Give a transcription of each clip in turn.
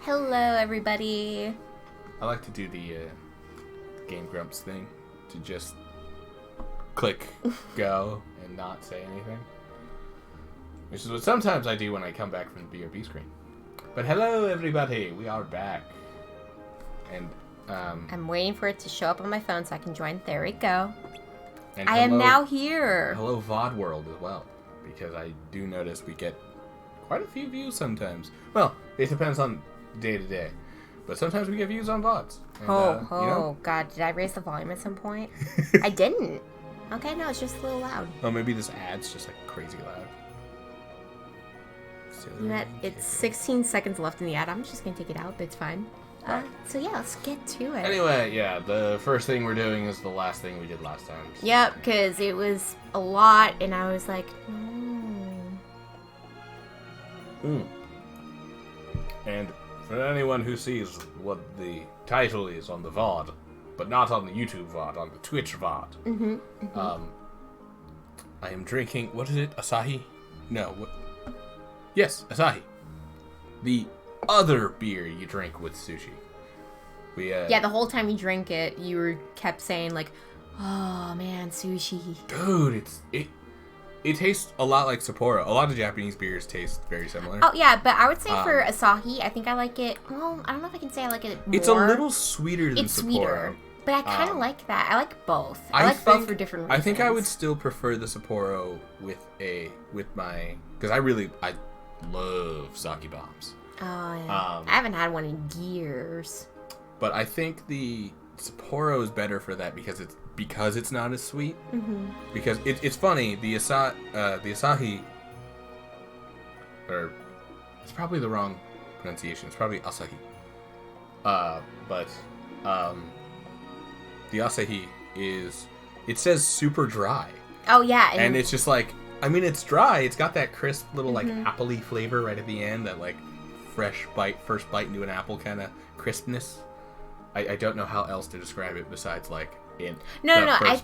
Hello, everybody. I like to do the Game Grumps thing, to just click go and not say anything. Which is what sometimes I do when I come back from the BRB screen. But hello, everybody. We are back. And I'm waiting for it to show up on my phone so I can join. There we go. and I am now here. Hello, VOD world as well, because I do notice we get quite a few views sometimes. Well, it depends on day to day, but sometimes we get views on VODs. And, God, did I raise the volume at some point? I didn't. Okay, no, it's just a little loud. Oh, maybe this ad's just like crazy loud. It's 16 seconds left in the ad. I'm just gonna take it out, but it's fine. So yeah, let's get to it. Anyway, yeah, the first thing we're doing is the last thing we did last time. So. Yep, because it was a lot, and I was like, no. And for anyone who sees what the title is on the VOD, but not on the YouTube VOD, on the Twitch VOD, I am drinking, what is it, Asahi? No, what? Yes, Asahi. The other beer you drink with sushi. Yeah, the whole time you drink it, you kept saying like, "Oh man, sushi." Dude, it tastes a lot like Sapporo. A lot of Japanese beers taste very similar. Oh yeah, but I would say for Asahi, I think I like it. Well, I don't know if I can say I like it more. It's a little sweeter than It's Sapporo. Sweeter, but I kind of like that. I like both. I like both for different reasons. I think I would still prefer the Sapporo with my, because I love sake bombs. Oh yeah. I haven't had one in years. But I think the Sapporo is better for that because it's not as sweet. Mm-hmm. Because it's funny, the Asahi, or it's probably the wrong pronunciation. It's probably Asahi. But the Asahi it says super dry. Oh yeah, and it's just like, I mean, it's dry. It's got that crisp little like apple-y flavor right at the end, that like fresh first bite into an apple kind of crispness. I don't know how else to describe it besides like in I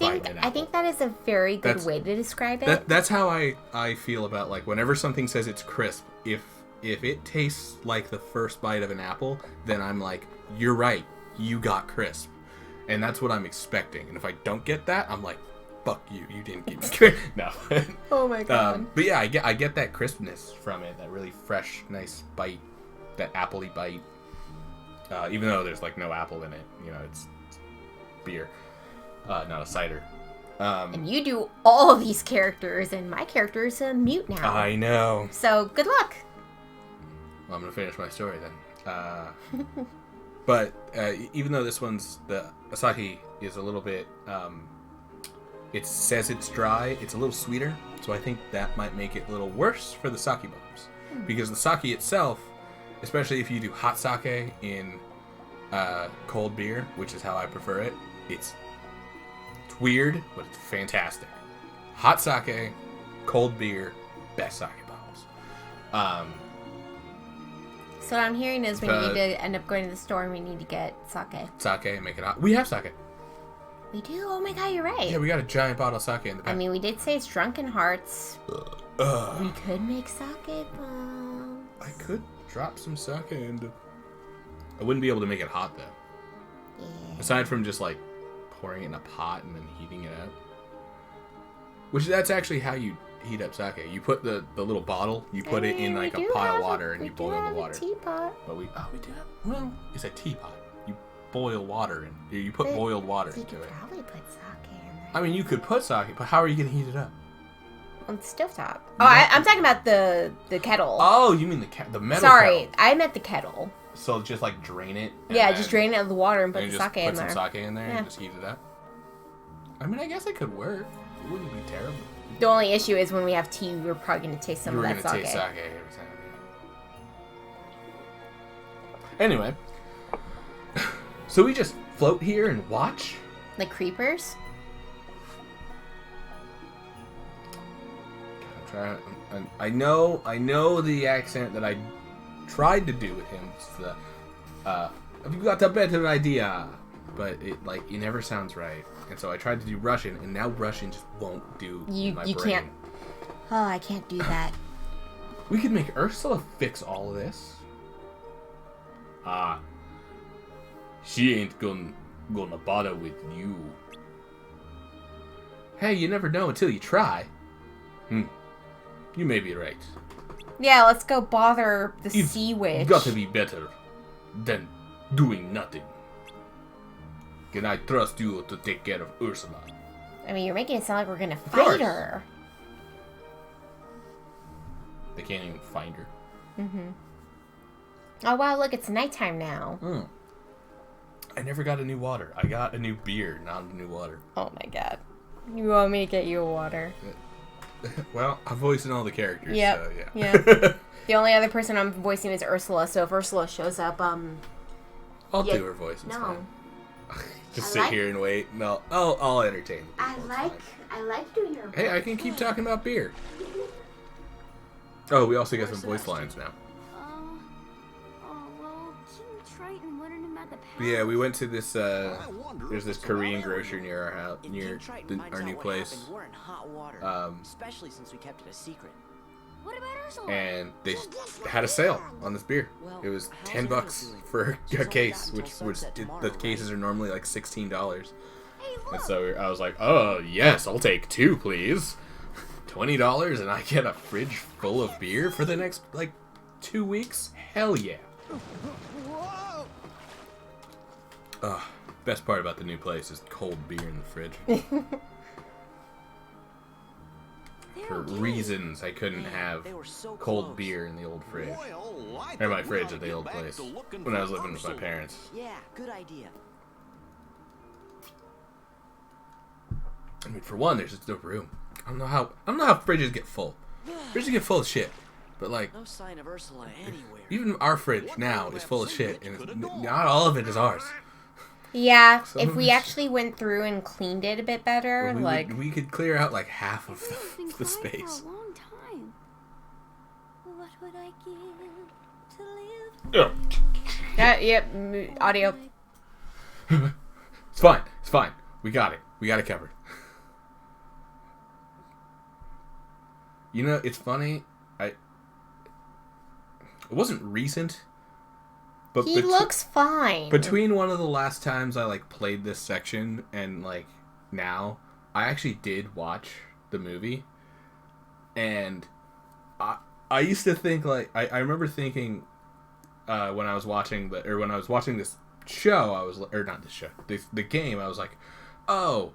think that is a very good way to describe it. That's how I feel about, like, whenever something says it's crisp. If it tastes like the first bite of an apple, then I'm like, you're right, you got crisp, and that's what I'm expecting. And if I don't get that, I'm like, fuck you, you didn't give me crisp. No. Oh my god. But yeah, I get that crispness from it, that really fresh, nice bite, that apple-y bite. Even though there's like no apple in it, it's beer, not a cider. And you do all of these characters, and my character is a mute now. I know. So good luck. Well, I'm gonna finish my story then. But even though this one's, the Asahi is a little bit, it says it's dry, it's a little sweeter, so I think that might make it a little worse for the sake bombs, because the sake itself, especially if you do hot sake in cold beer, which is how I prefer it, it's weird, but it's fantastic. Hot sake, cold beer, best sake bombs. So what I'm hearing is we need to end up going to the store and we need to get sake. Sake, make it hot. We have sake. We do? Oh my god, you're right. Yeah, we got a giant bottle of sake in the back. I mean, we did say it's Drunken Hearts. We could make sake bombs. I could drop some sake into... I wouldn't be able to make it hot, though. Yeah. Aside from just, like, pouring it in a pot and then heating it up. Which, that's actually how you heat up sake. You put the little bottle, you put it in, like, a pot of water, and you boil the water. We do have a teapot. But we do have... Well, it's a teapot. You boil water in. You put boiled water into it. You could probably put sake in there. I mean, you could put sake, but how are you going to heat it up? On the stovetop. Oh, I'm talking about the kettle. Oh, you mean the metal Sorry, kettle. I meant the kettle. So just like drain it? Yeah, just drain it out of the water and put the sake in there. Put some sake in there and just heat it up? I mean, I guess it could work. It wouldn't be terrible. The only issue is when we have tea, we're probably going to taste some of that sake. We're going to taste sake every time. Anyway. So we just float here and watch? Like creepers? I know the accent that I tried to do with him. It's the have you got a better idea? But it never sounds right. And so I tried to do Russian, and now Russian just won't do in my brain. Can't. Oh, I can't do that. We could make Ursula fix all of this. Ah. She ain't gonna bother with you. Hey, you never know until you try. You may be right. Yeah, let's go bother the sea witch. You've got to be better than doing nothing. Can I trust you to take care of Ursula? I mean, you're making it sound like we're gonna fight her. They can't even find her. Oh, wow, look, it's nighttime now. I never got a new water. I got a new beer, not a new water. Oh, my God. You want me to get you a water? Well, I'm voicing all the characters. Yep. So, yeah. Yeah. The only other person I'm voicing is Ursula, so if Ursula shows up, I'll do her voice. It's fine. Just sit here and wait. No, I'll entertain. I like doing your voice. Hey, I can keep talking about beer. Oh, we also got some voice lines now. But yeah, we went to this. There's this Korean grocer near our house, near our new place. Especially since we kept it a secret. What about Ursula? And they had a sale on this beer. It was $10 for a case, which the cases are normally like $16. And so I was like, oh yes, I'll take 2, please. $20, and I get a fridge full of beer for the next like 2 weeks. Hell yeah. Best part about the new place is cold beer in the fridge. For reasons I couldn't have cold beer in the old fridge. Or my fridge at the old place. When I was living with my parents. Yeah, good idea. I mean, for one, there's just no room. I don't know how fridges get full. Fridges get full of shit. But like, no sign of Ursula anywhere. Even our fridge now is full of shit, and not all of it is ours. Yeah, if we actually went through and cleaned it a bit better, we could clear out like half of the space. For a long time. What would I give to live? Yep, audio. It's fine. It's fine. We got it. We got it covered. You know, it's funny. It wasn't recent. But he looks fine. Between one of the last times I like played this section and like now, I actually did watch the movie, and I used to think like I remember thinking when I was watching this show, I was or not this show, the game, I was like, oh,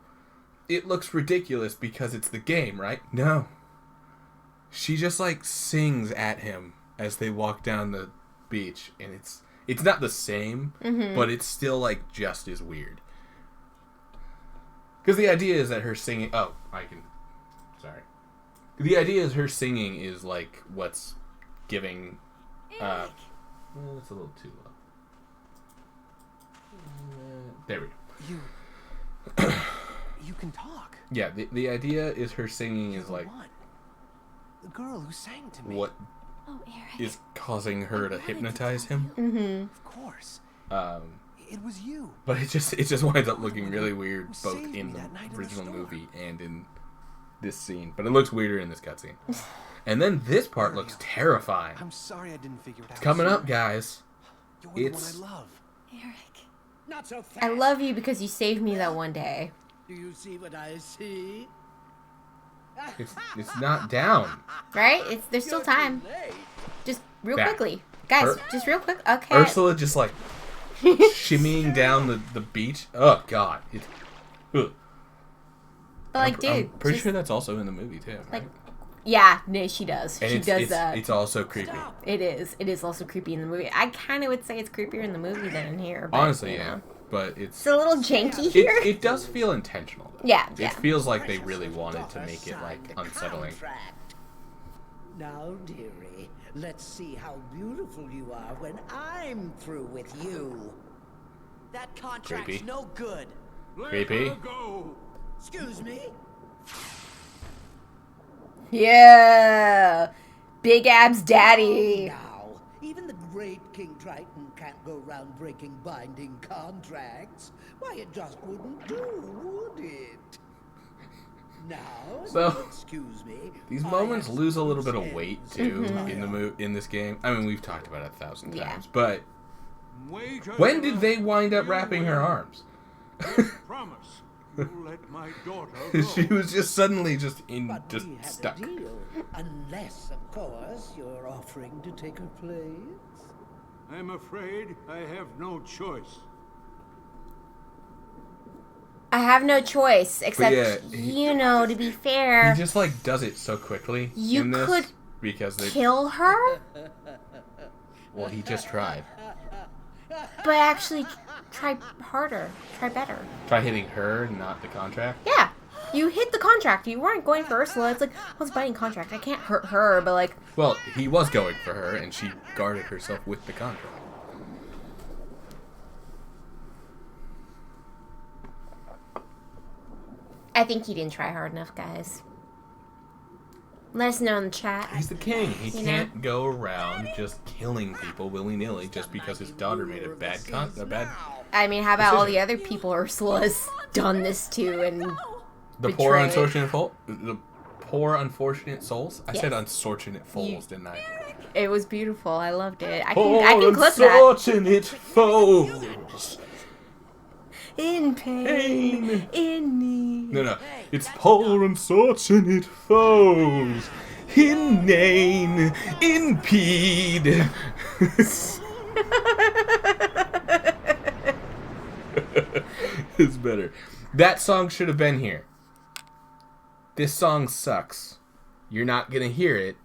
it looks ridiculous because it's the game, right? No, she just like sings at him as they walk down the beach, and it's not the same, but it's still, like, just as weird. Because the idea is that her singing... Oh, sorry. The idea is her singing is, like, what's giving... well, it's a little too low. There we go. You can talk. Yeah, the idea is her singing is, like... The girl who sang to me. What... Oh, Eric. is causing her to hypnotize him. Of course. It was you. But it just winds up looking really weird both in the original movie and in this scene. But it looks weirder in this cutscene. And then this part looks terrifying. I'm sorry I didn't figure it out. It's coming up, guys. You're the one I love. Eric. Not so fast. I love you because you saved me that one day. Do you see what I see? It's not down. Right? there's still time. Just real quickly. Guys, just real quick. Okay. Ursula just like shimmying down the beach. Oh god. But like, dude, I'm pretty sure that's also in the movie too. Right? Like, yeah, no, she does. And she does that. It's also creepy. It is. It is also creepy in the movie. I kind of would say it's creepier in the movie than in here. But, honestly, yeah. But it's a little janky here. It does feel intentional, though. Yeah. It feels like they really wanted to make it like unsettling. Now, dearie, let's see how beautiful you are when I'm through with you. That contract's Creepy. no good. Creepy. Excuse me? Yeah. Big abs daddy. Now, even the great King Triton can't go around breaking binding contracts. Why, it just wouldn't do, would it? Now, So, excuse me. These moments lose a little bit of weight too in this game. I mean, we've talked about it 1,000 times, but When did they wind up wrapping her arms? Promise you'll let my daughter go. She was just suddenly just But just we had stuck. a deal. Unless, of course, you're offering to take her place. I'm afraid I have no choice. I have no choice except, yeah, to be fair, He just like does it so quickly. You in this could because they. kill her, Well, he just tried. but actually try harder, try better. Try hitting her, not the contract. Yeah, you hit the contract. You weren't going for Ursula. It's like, I was biting contract. I can't hurt her, but like, Well, he was going for her, and she guarded herself with the contract. I think he didn't try hard enough, guys. Let us know in the chat. He's the king. He You can't go around just killing people willy-nilly just because his daughter made a bad I mean, how about all the other people Ursula's done this to and the poor betrayed? unfortunate souls. I said Yes. unfortunate foals, didn't I? It was beautiful. I loved it. I Poor can clip that. unfortunate foes. In pain, in need. No. It's poor unfortunate foes. Inane, impede. It's better. That song should have been here. This song sucks. You're not gonna hear it,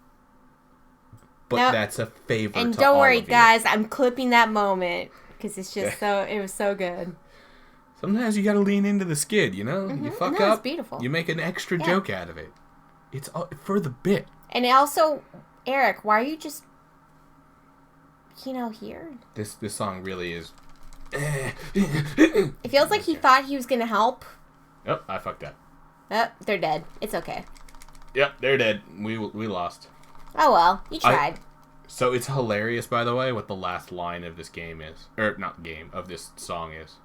but Nope. that's a favor. And to don't all worry, of you. guys. I'm clipping that moment because it's just it was so good. Sometimes you gotta lean into the skid, you know? You fuck No, it's up, beautiful. you make an extra joke out of it. It's all for the bit. And also, Eric, why are you just, here? This song really is. It feels like he thought he was going to help. Oh, I fucked up. Oh, they're dead. It's okay. Yep, they're dead. We lost. Oh, well. You tried. So it's hilarious, by the way, what the last line of this game is. Or, not game, of this song is.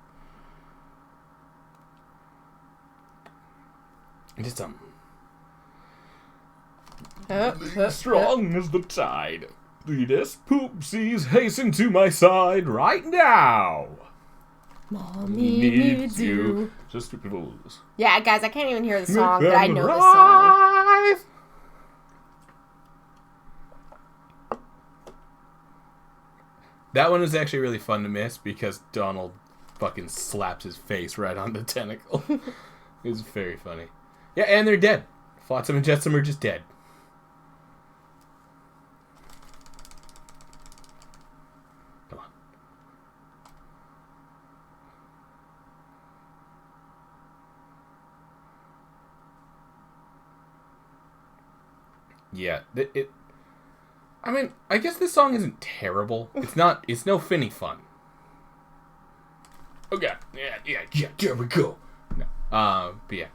Just strong as the tide. Leaders, poopsies, hasten to my side right now. Mommy needs you. Just stupid fools. Yeah, guys, I can't even hear the Make song, but I them know the song. rise. That one is actually really fun to miss because Donald fucking slaps his face right on the tentacle. It was very funny. Yeah, and they're dead. Flotsam and Jetsam are just dead. Come on. Yeah, I mean, I guess this song isn't terrible. It's not. It's no Finny fun. Okay. Yeah. There we go. No. But yeah.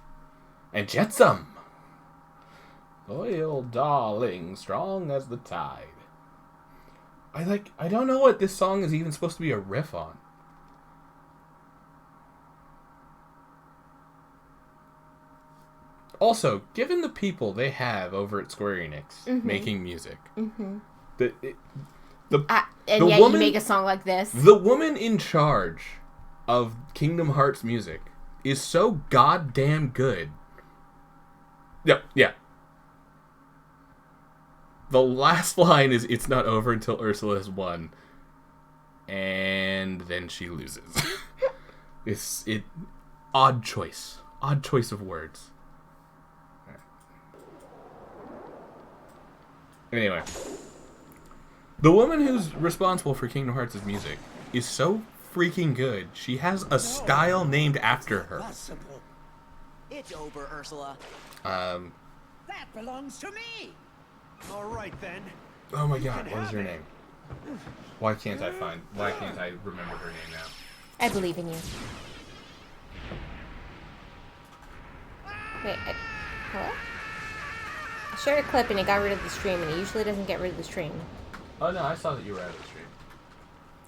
And Jetsam. Loyal darling, strong as the tide. I don't know what this song is even supposed to be a riff on. Also, given the people they have over at Square Enix making music, And the yet woman, you make a song like this. the woman in charge of Kingdom Hearts music is so goddamn good. Yeah. The last line is, "It's not over until Ursula has won," and then she loses. Odd choice of words. Anyway, the woman who's responsible for Kingdom Hearts' music is so freaking good. She has a style named after her. Possible. It's over, Ursula. That belongs to me. All right, then. Oh my god, what is her name? Why can't I remember her name now? I believe in you. Wait, hello? I shared a clip and it got rid of the stream, and it usually doesn't get rid of the stream. Oh no, I saw that you were out of the stream.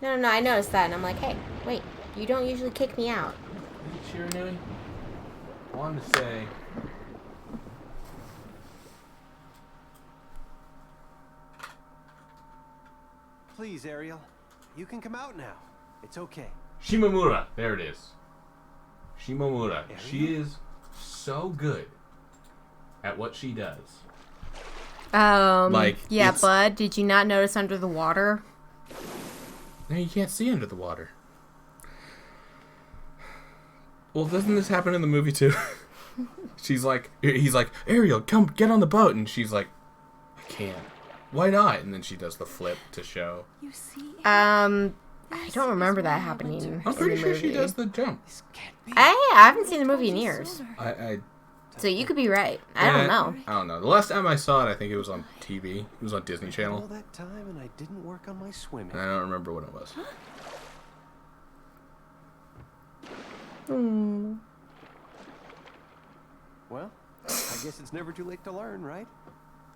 No, I noticed that, and I'm like, hey, wait, you don't usually kick me out. Shiranui? I wanted to say... Please, Ariel. You can come out now. It's okay. Shimomura. There it is. Shimomura. Ariel? She is so good at what she does. Yeah, it's- bud, did you not notice under the water? No, you can't see under the water. Well, doesn't this happen in the movie too? He's like, Ariel, come get on the boat, and she's like, I can't. Why not? And then she does the flip to show. You see, I don't remember that happening. I'm pretty in the sure she movie. does the jump. This can't be. I haven't seen the movie in years, I so you could be right. I don't know. I don't know. The last time I saw it, I think it was on TV. It was on Disney All Channel, that time and I didn't work on my swimming. and I don't remember what it was. Well, I guess it's never too late to learn, right?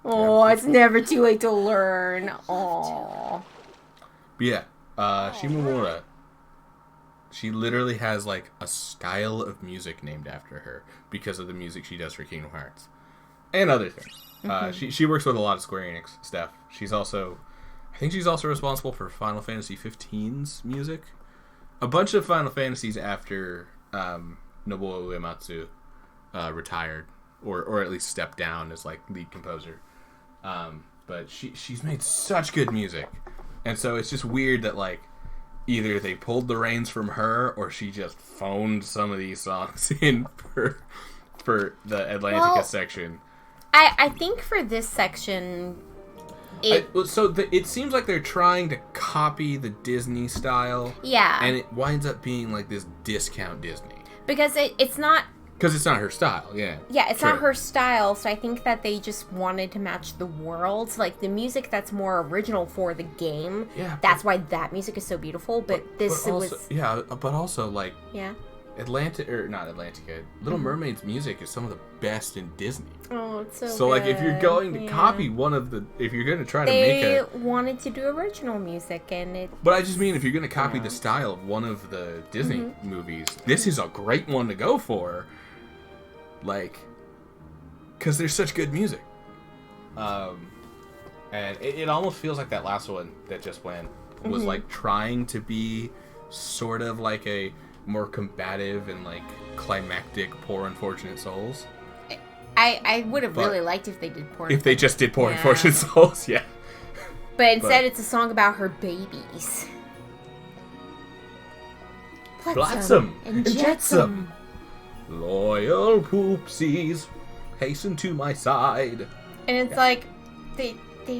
Oh, it's never too late to learn. Oh. But yeah, Shimomura. She literally has like a style of music named after her because of the music she does for Kingdom Hearts and other things. She works with a lot of Square Enix stuff. I think she's also responsible for Final Fantasy 15's music. A bunch of Final Fantasies after Nobuo Uematsu retired, or at least stepped down as like lead composer. But she's made such good music, and so it's just weird that like either they pulled the reins from her or she just phoned some of these songs in for the Atlantica section. I think for this section, it seems like they're trying to copy the Disney style. Yeah. And it winds up being like this discount Disney. Because it's not... Because it's not her style, yeah. Yeah, it's True. not her style, so I think that they just wanted to match the worlds. Like, the music that's more original for the game, Yeah, that's why that music is so beautiful, but this also, was... Yeah, but also, like... Yeah. Not Atlantica. Little Mermaid's music is some of the best in Disney. Oh, it's so So, like, if you're going to copy one of the... If you're going to try to make They a... wanted to do original music, and it... But I just mean, if you're going to copy the style of one of the Disney movies, this is a great one to go for. Like, because there's such good music. And it almost feels like that last one that just went was, like, trying to be sort of like a more combative and, like, climactic Poor Unfortunate Souls. I would have But really liked if they did Poor If they just did Poor Yeah. Unfortunate Souls, yeah. But instead, it's a song about her babies. Flotsam and and Jetsam. Loyal poopsies, hasten to my side. And it's like, they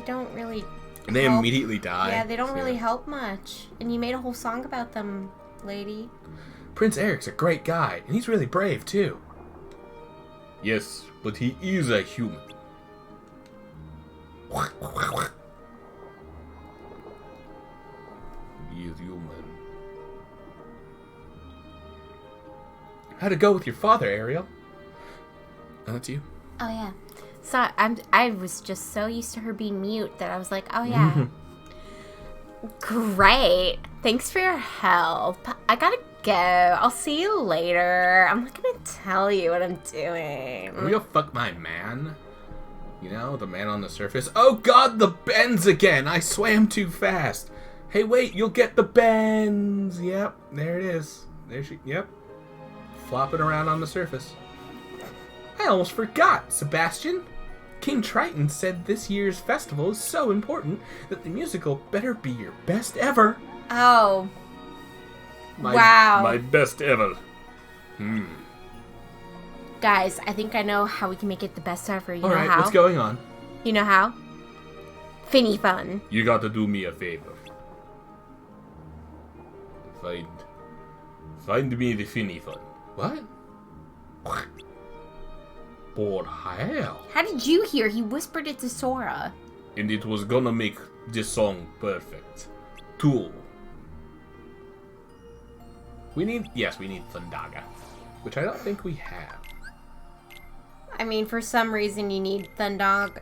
don't really And they help. immediately die. Yeah, they don't So, really help much. And you made a whole song about them, lady. Prince Eric's a great guy, and he's really brave, too. Yes, but he is a human. He is human. How'd it go with your father, Ariel? Oh, that's you. Oh, yeah. So I was just so used to her being mute that I was like, oh, yeah. Great. Thanks for your help. I gotta go. I'll see you later. I'm not gonna tell you what I'm doing. Will you fuck my man? You know, the man on the surface. Oh god, the bends again! I swam too fast. Hey, wait, you'll get the bends. Yep, there it is. Yep. Flopping around on the surface. I almost forgot, Sebastian. King Triton said this year's festival is so important that the musical better be your best ever. Oh. My, Wow. My best ever. Guys, I think I know how we can make it the best ever. You know Alright, how? what's going on? You know how? Finny fun. You got to do me a favor. Find me the finny fun. What? Por hell. How did you hear? He whispered it to Sora. And it was gonna make this song perfect. Tool. We need Thundaga. Which I don't think we have. I mean, for some reason you need Thundog.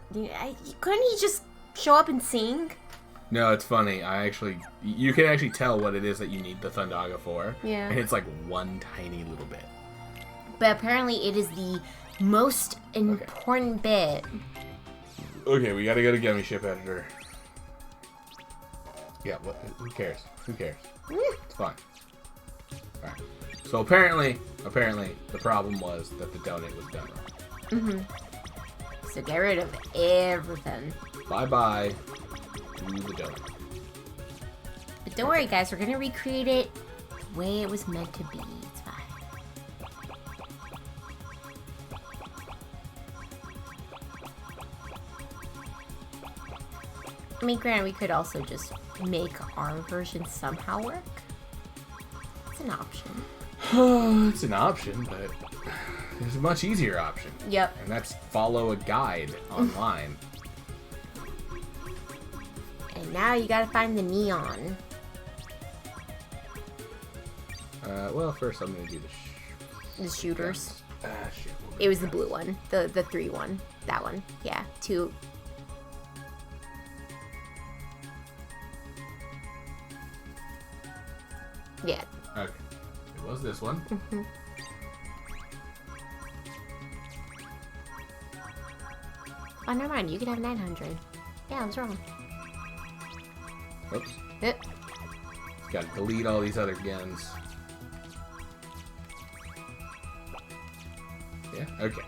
Couldn't he just show up and sing? No, it's funny. You can actually tell what it is that you need the Thundaga for. Yeah. And it's like one tiny little bit. But apparently it is the most important bit. Okay, we gotta go to Gummy Ship Editor. Yeah, what, who cares? Who cares? It's fine. Alright. So apparently, the problem was that the donate was done wrong. So get rid of everything. Bye-bye to the donate. But don't worry, guys. We're gonna recreate it the way it was meant to be. It's fine. I mean, granted, we could also just make our version somehow work. It's an option. It's an option, but there's a much easier option. Yep. And that's follow a guide online. And now you gotta find the neon. Well, first I'm gonna do The shooters. shit. It was the blue one. The 3 one. That one. Yeah. 2. Yeah. Okay. It was this one. Oh, never mind. You can have 900. Yeah, I was wrong. Oops. Yep. Gotta delete all these other guns. Yeah, okay.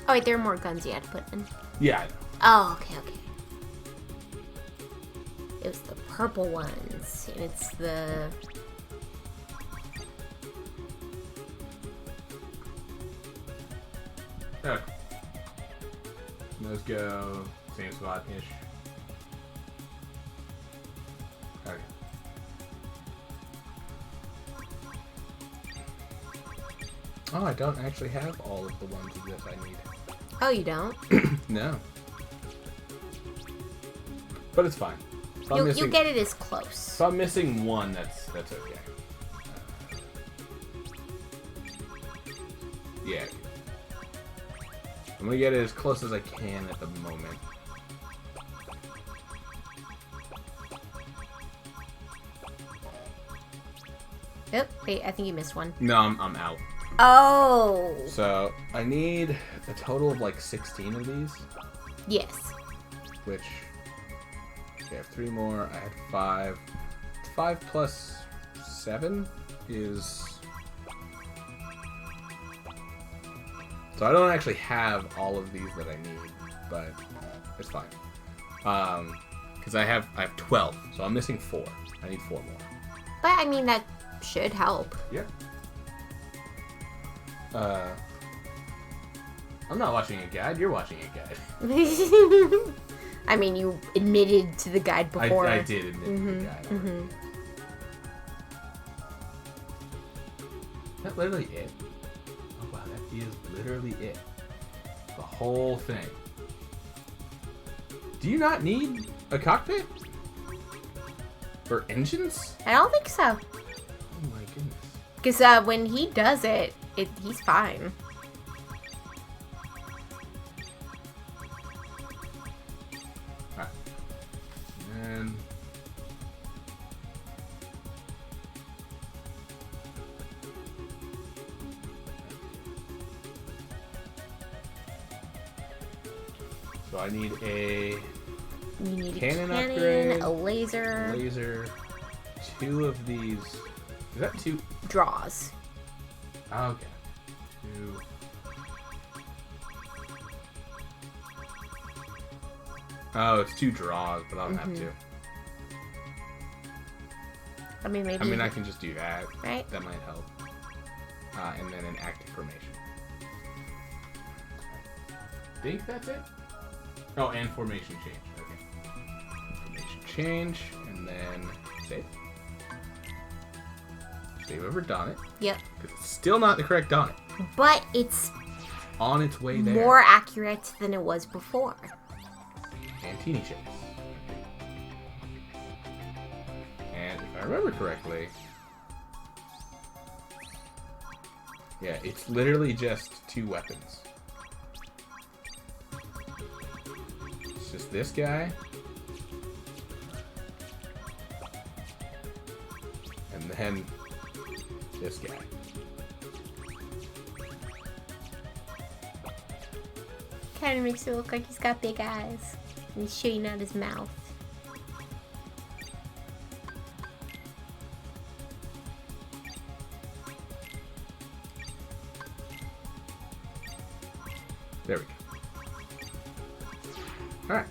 Oh, wait, there are more guns you had to put in. Yeah, I know. Oh, okay. It was the purple ones, and it's the... Okay. Let's go same spot-ish. Okay. Oh, I don't actually have all of the ones of this I need. Oh, you don't? No. But it's fine. If I'm You'll get it as close. If I'm missing one, that's okay. Yeah. I'm gonna get it as close as I can at the moment. Oh, wait, I think you missed one. No, I'm out. Oh! So I need a total of like 16 of these, Yes. which okay, I have 3 more. I had 5. 5 plus 7 is. So I don't actually have all of these that I need, but it's fine. Because I have 12, so I'm missing 4. I need 4 more. But, I mean, that should help. Yeah. I'm not watching a guide. You're watching a guide. I mean, you admitted to the guide before. I did admit to the guide. Already. Is that literally it? Oh wow, that is literally it. The whole thing. Do you not need a cockpit? For engines? I don't think so. Oh my goodness. Because when he does it, he's fine. Alright. And so I need a You need Cannon a cannon, upgrade, a laser, laser, 2 of these. Is that 2? draws. Oh, okay. 2. Oh, it's 2 draws, but I don't have 2. I mean, maybe. I mean, I can just do that. Right? That might help. And then an active formation. I think that's it. Oh, and formation change. Okay. Formation change, and then save. Save over Donnet. Yep. Because it's still not the correct Donnet. But it's On its way there. more accurate than it was before. And teeny chips. And if I remember correctly, yeah, it's literally just 2 weapons. It's just this guy And then this guy. Kind of makes it look like he's got big eyes. And he's shooting out his mouth. There we go. Alright.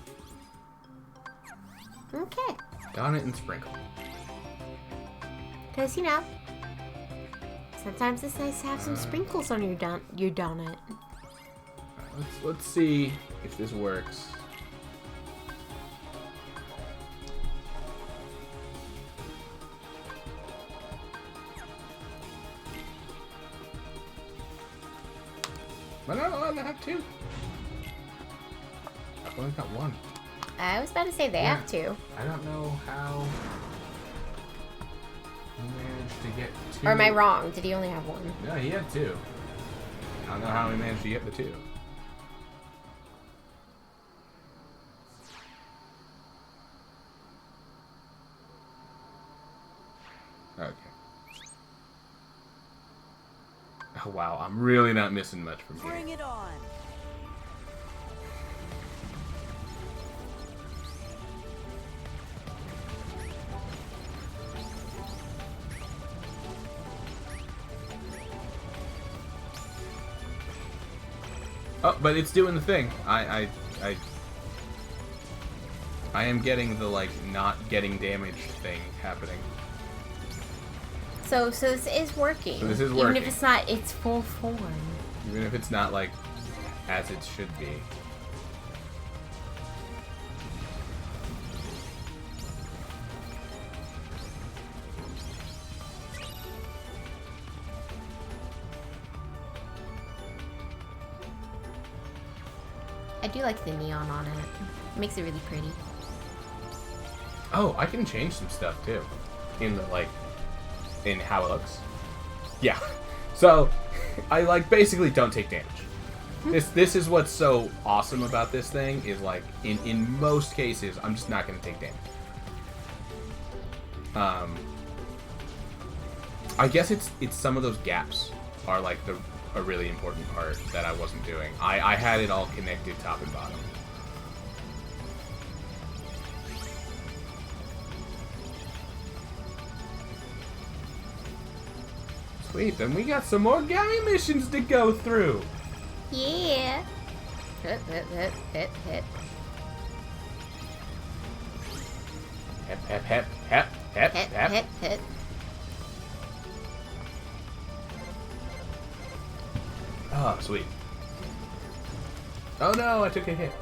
Okay. Don it and sprinkle. Because, you know, sometimes it's nice to have some sprinkles on your donut. Let's see if this works. Am I not allowed to have two? I've only got one. I was about to say they Yeah. have to. I don't know how he managed to get two. Or am I wrong? Did he only have one? No, he had two. I don't know how he managed to get the two. Okay. Oh wow, I'm really not missing much from here. Bring it on. Oh, but it's doing the thing. I am getting the like not getting damaged thing happening. So this is working. So this is Even working. if it's not its full form. Even if it's not like as it should be. I do like the neon on it. It makes it really pretty. Oh, I can change some stuff too. In the like in how it looks. Yeah. So I like basically don't take damage. This is what's so awesome about this thing is like in most cases I'm just not gonna take damage. I guess it's some of those gaps are like a really important part that I wasn't doing. I had it all connected top and bottom. Sweet, then we got some more guy missions to go through. Yeah. Hit, hit, hit, hit, hit. Hep, hep, hep, hep, hep, Hit, hep. hit, hit. Oh, sweet. Oh no, I took a hit.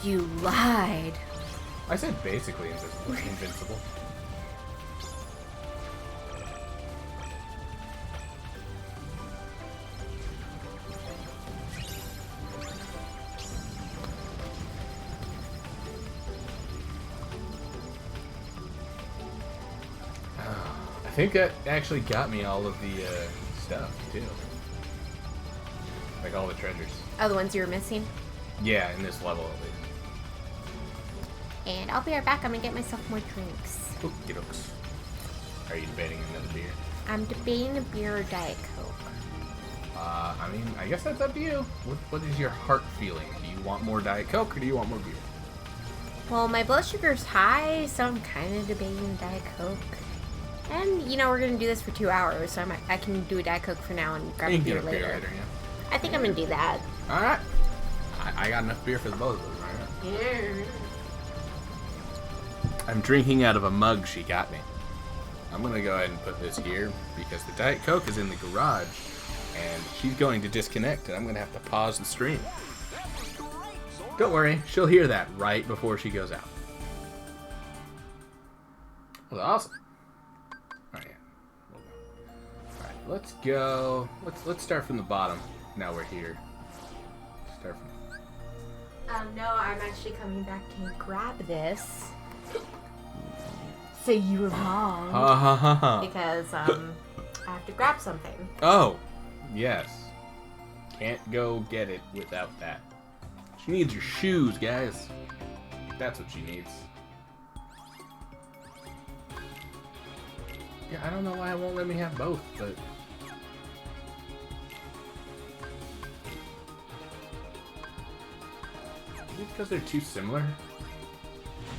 You lied. I said basically invincible. I think that actually got me all of the stuff too, like all the treasures. Oh, the ones you were missing? Yeah, in this level at least. And I'll be right back. I'm gonna get myself more drinks. Okie dokes. Are you debating another beer? I'm debating a beer or Diet Coke. I mean, I guess that's up to you. What is your heart feeling? Do you want more Diet Coke or do you want more beer? Well, my blood sugar's high, so I'm kind of debating Diet Coke. And, you know, we're going to do this for 2 hours, so I can do a Diet Coke for now and grab You a can beer get a later. beer later, yeah. I think I'm going to do that. Alright. I got enough beer for the both of us, right? Yeah. I'm drinking out of a mug she got me. I'm going to go ahead and put this here because the Diet Coke is in the garage and she's going to disconnect and I'm going to have to pause the stream. Don't worry, she'll hear that right before she goes out. That was awesome. Alright, let's go. Let's start from the bottom. Now we're here. Start from. No, I'm actually coming back to grab this. So you were wrong. Ha ha ha ha. Because, I have to grab something. Oh, yes. Can't go get it without that. She needs your shoes, guys. That's what she needs. Yeah, I don't know why it won't let me have both, but... Maybe because they're too similar?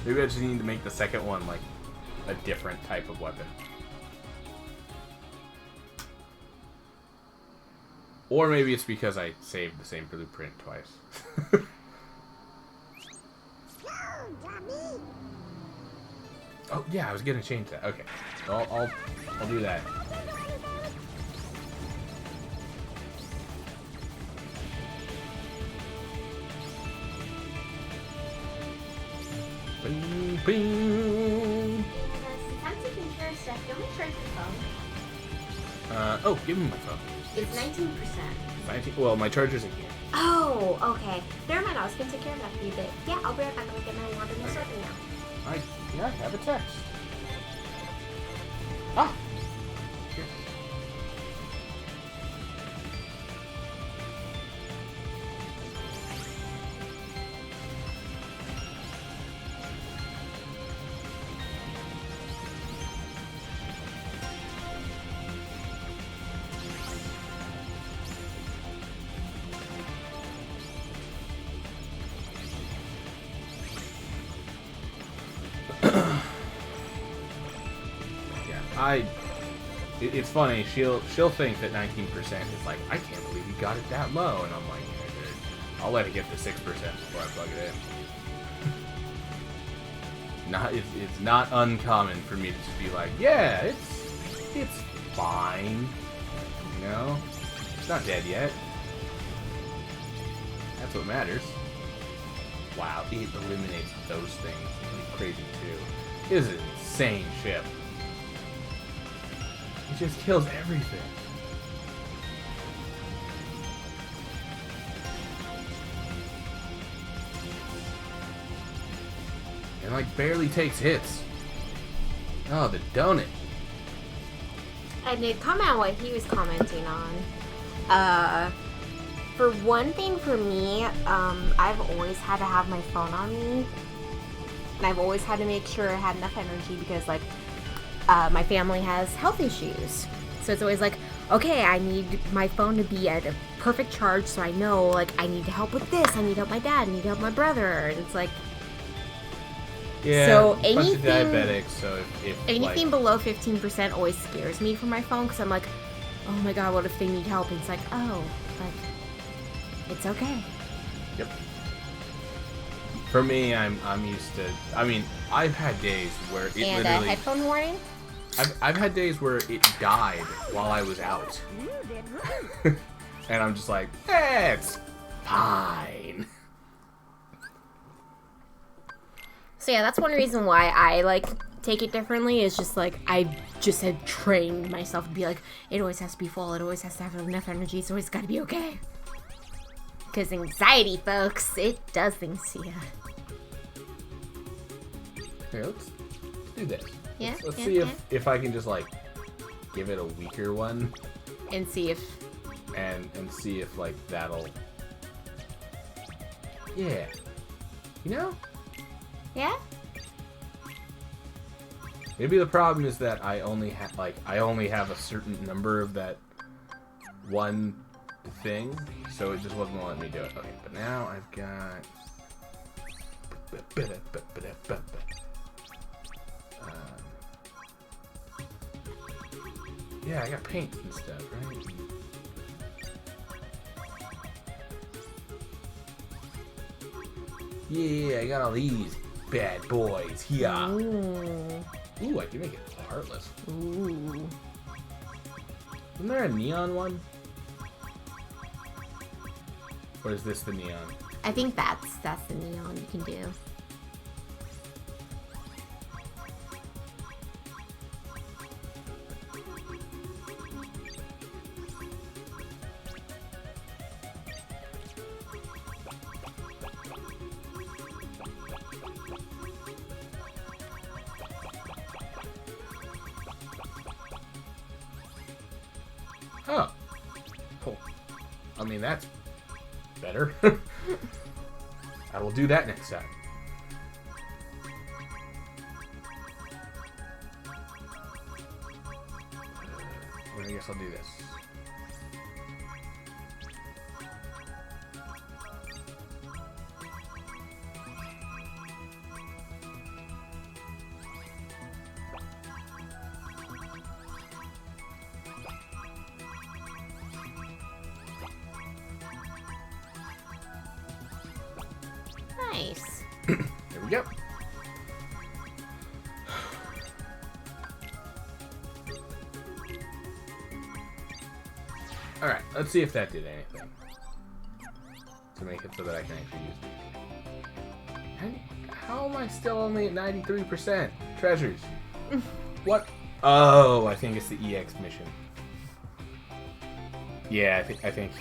Maybe I just need to make the second one, like, a different type of weapon. Or maybe it's because I saved the same blueprint twice. Oh, yeah, I was gonna change that. Okay. So I'll do that. Bing, bing. Sometimes you can share stuff. Don't make sure it's your phone. Oh, give me my phone. It's 19%. 19. Well, my charger's in here. Oh, okay. Never mind. I was gonna take care of that for you, but yeah, I'll be right back. I'm gonna get my water and serving now. I have a text. Ah. Here. It's funny. She'll think that 19% is like, I can't believe you got it that low, and I'm like, yeah, dude, I'll let it get to 6% before I plug it in. It's not uncommon for me to just be like, yeah, it's fine, you know, it's not dead yet. That's what matters. Wow, it eliminates those things. It's crazy too. It is an insane ship. It just kills everything. And like barely takes hits. Oh, the donut. I did comment on what he was commenting on. For one thing, for me, I've always had to have my phone on me. And I've always had to make sure I had enough energy because, like, my family has health issues. So it's always like, okay, I need my phone to be at a perfect charge so I know, like, I need to help with this. I need to help my dad. I need to help my brother. And it's like... Yeah, so a bunch of diabetics, so if anything like, below 15% always scares me for my phone because I'm like, oh my god, what if they need help? And it's like, oh, but it's okay. Yep. For me, I'm used to. I mean, I've had days where it And literally. headphone warning. I've had days where it died while I was out, and I'm just like, it's fine. So yeah, that's one reason why I like take it differently. Is just like I just had trained myself to be like, it always has to be full. It always has to have enough energy. It's always got to be okay. Because anxiety, folks, it does things to you. Here, let's do this. Yeah. Let's yeah, see yeah. if I can just like give it a weaker one And see if. and see if like that'll. Yeah. You know? Yeah. Maybe the problem is that I only have a certain number of that one thing, so it just wasn't letting me do it. Okay, but now I've got. Yeah, I got paint and stuff, right? Yeah, I got all these bad boys here. Ooh, I can make it heartless. Ooh. Isn't there a neon one? Or is this the neon? I think that's the neon you can do. Oh. Cool. I mean, that's better. I will do that next time. I guess I'll do this. Nice. There we go. Alright, let's see if that did anything. To make it so that I can actually use it. How am I still only at 93%? Treasures. What? Oh, I think it's the EX mission. Yeah, I think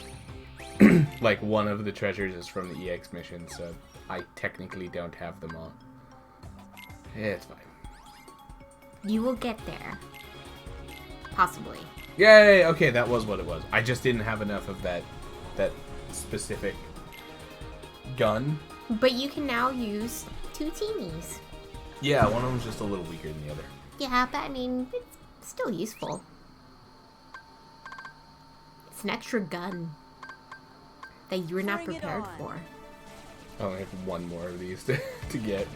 like one of the treasures is from the EX mission, so I technically don't have them all. Yeah, it's fine. You will get there. Possibly. Yay! Okay, that was what it was. I just didn't have enough of that specific gun. But you can now use 2 teenies. Yeah, one of them's just a little weaker than the other. Yeah, but I mean, it's still useful. It's an extra gun that you were not Bring it prepared on. for. I only have one more of these to get.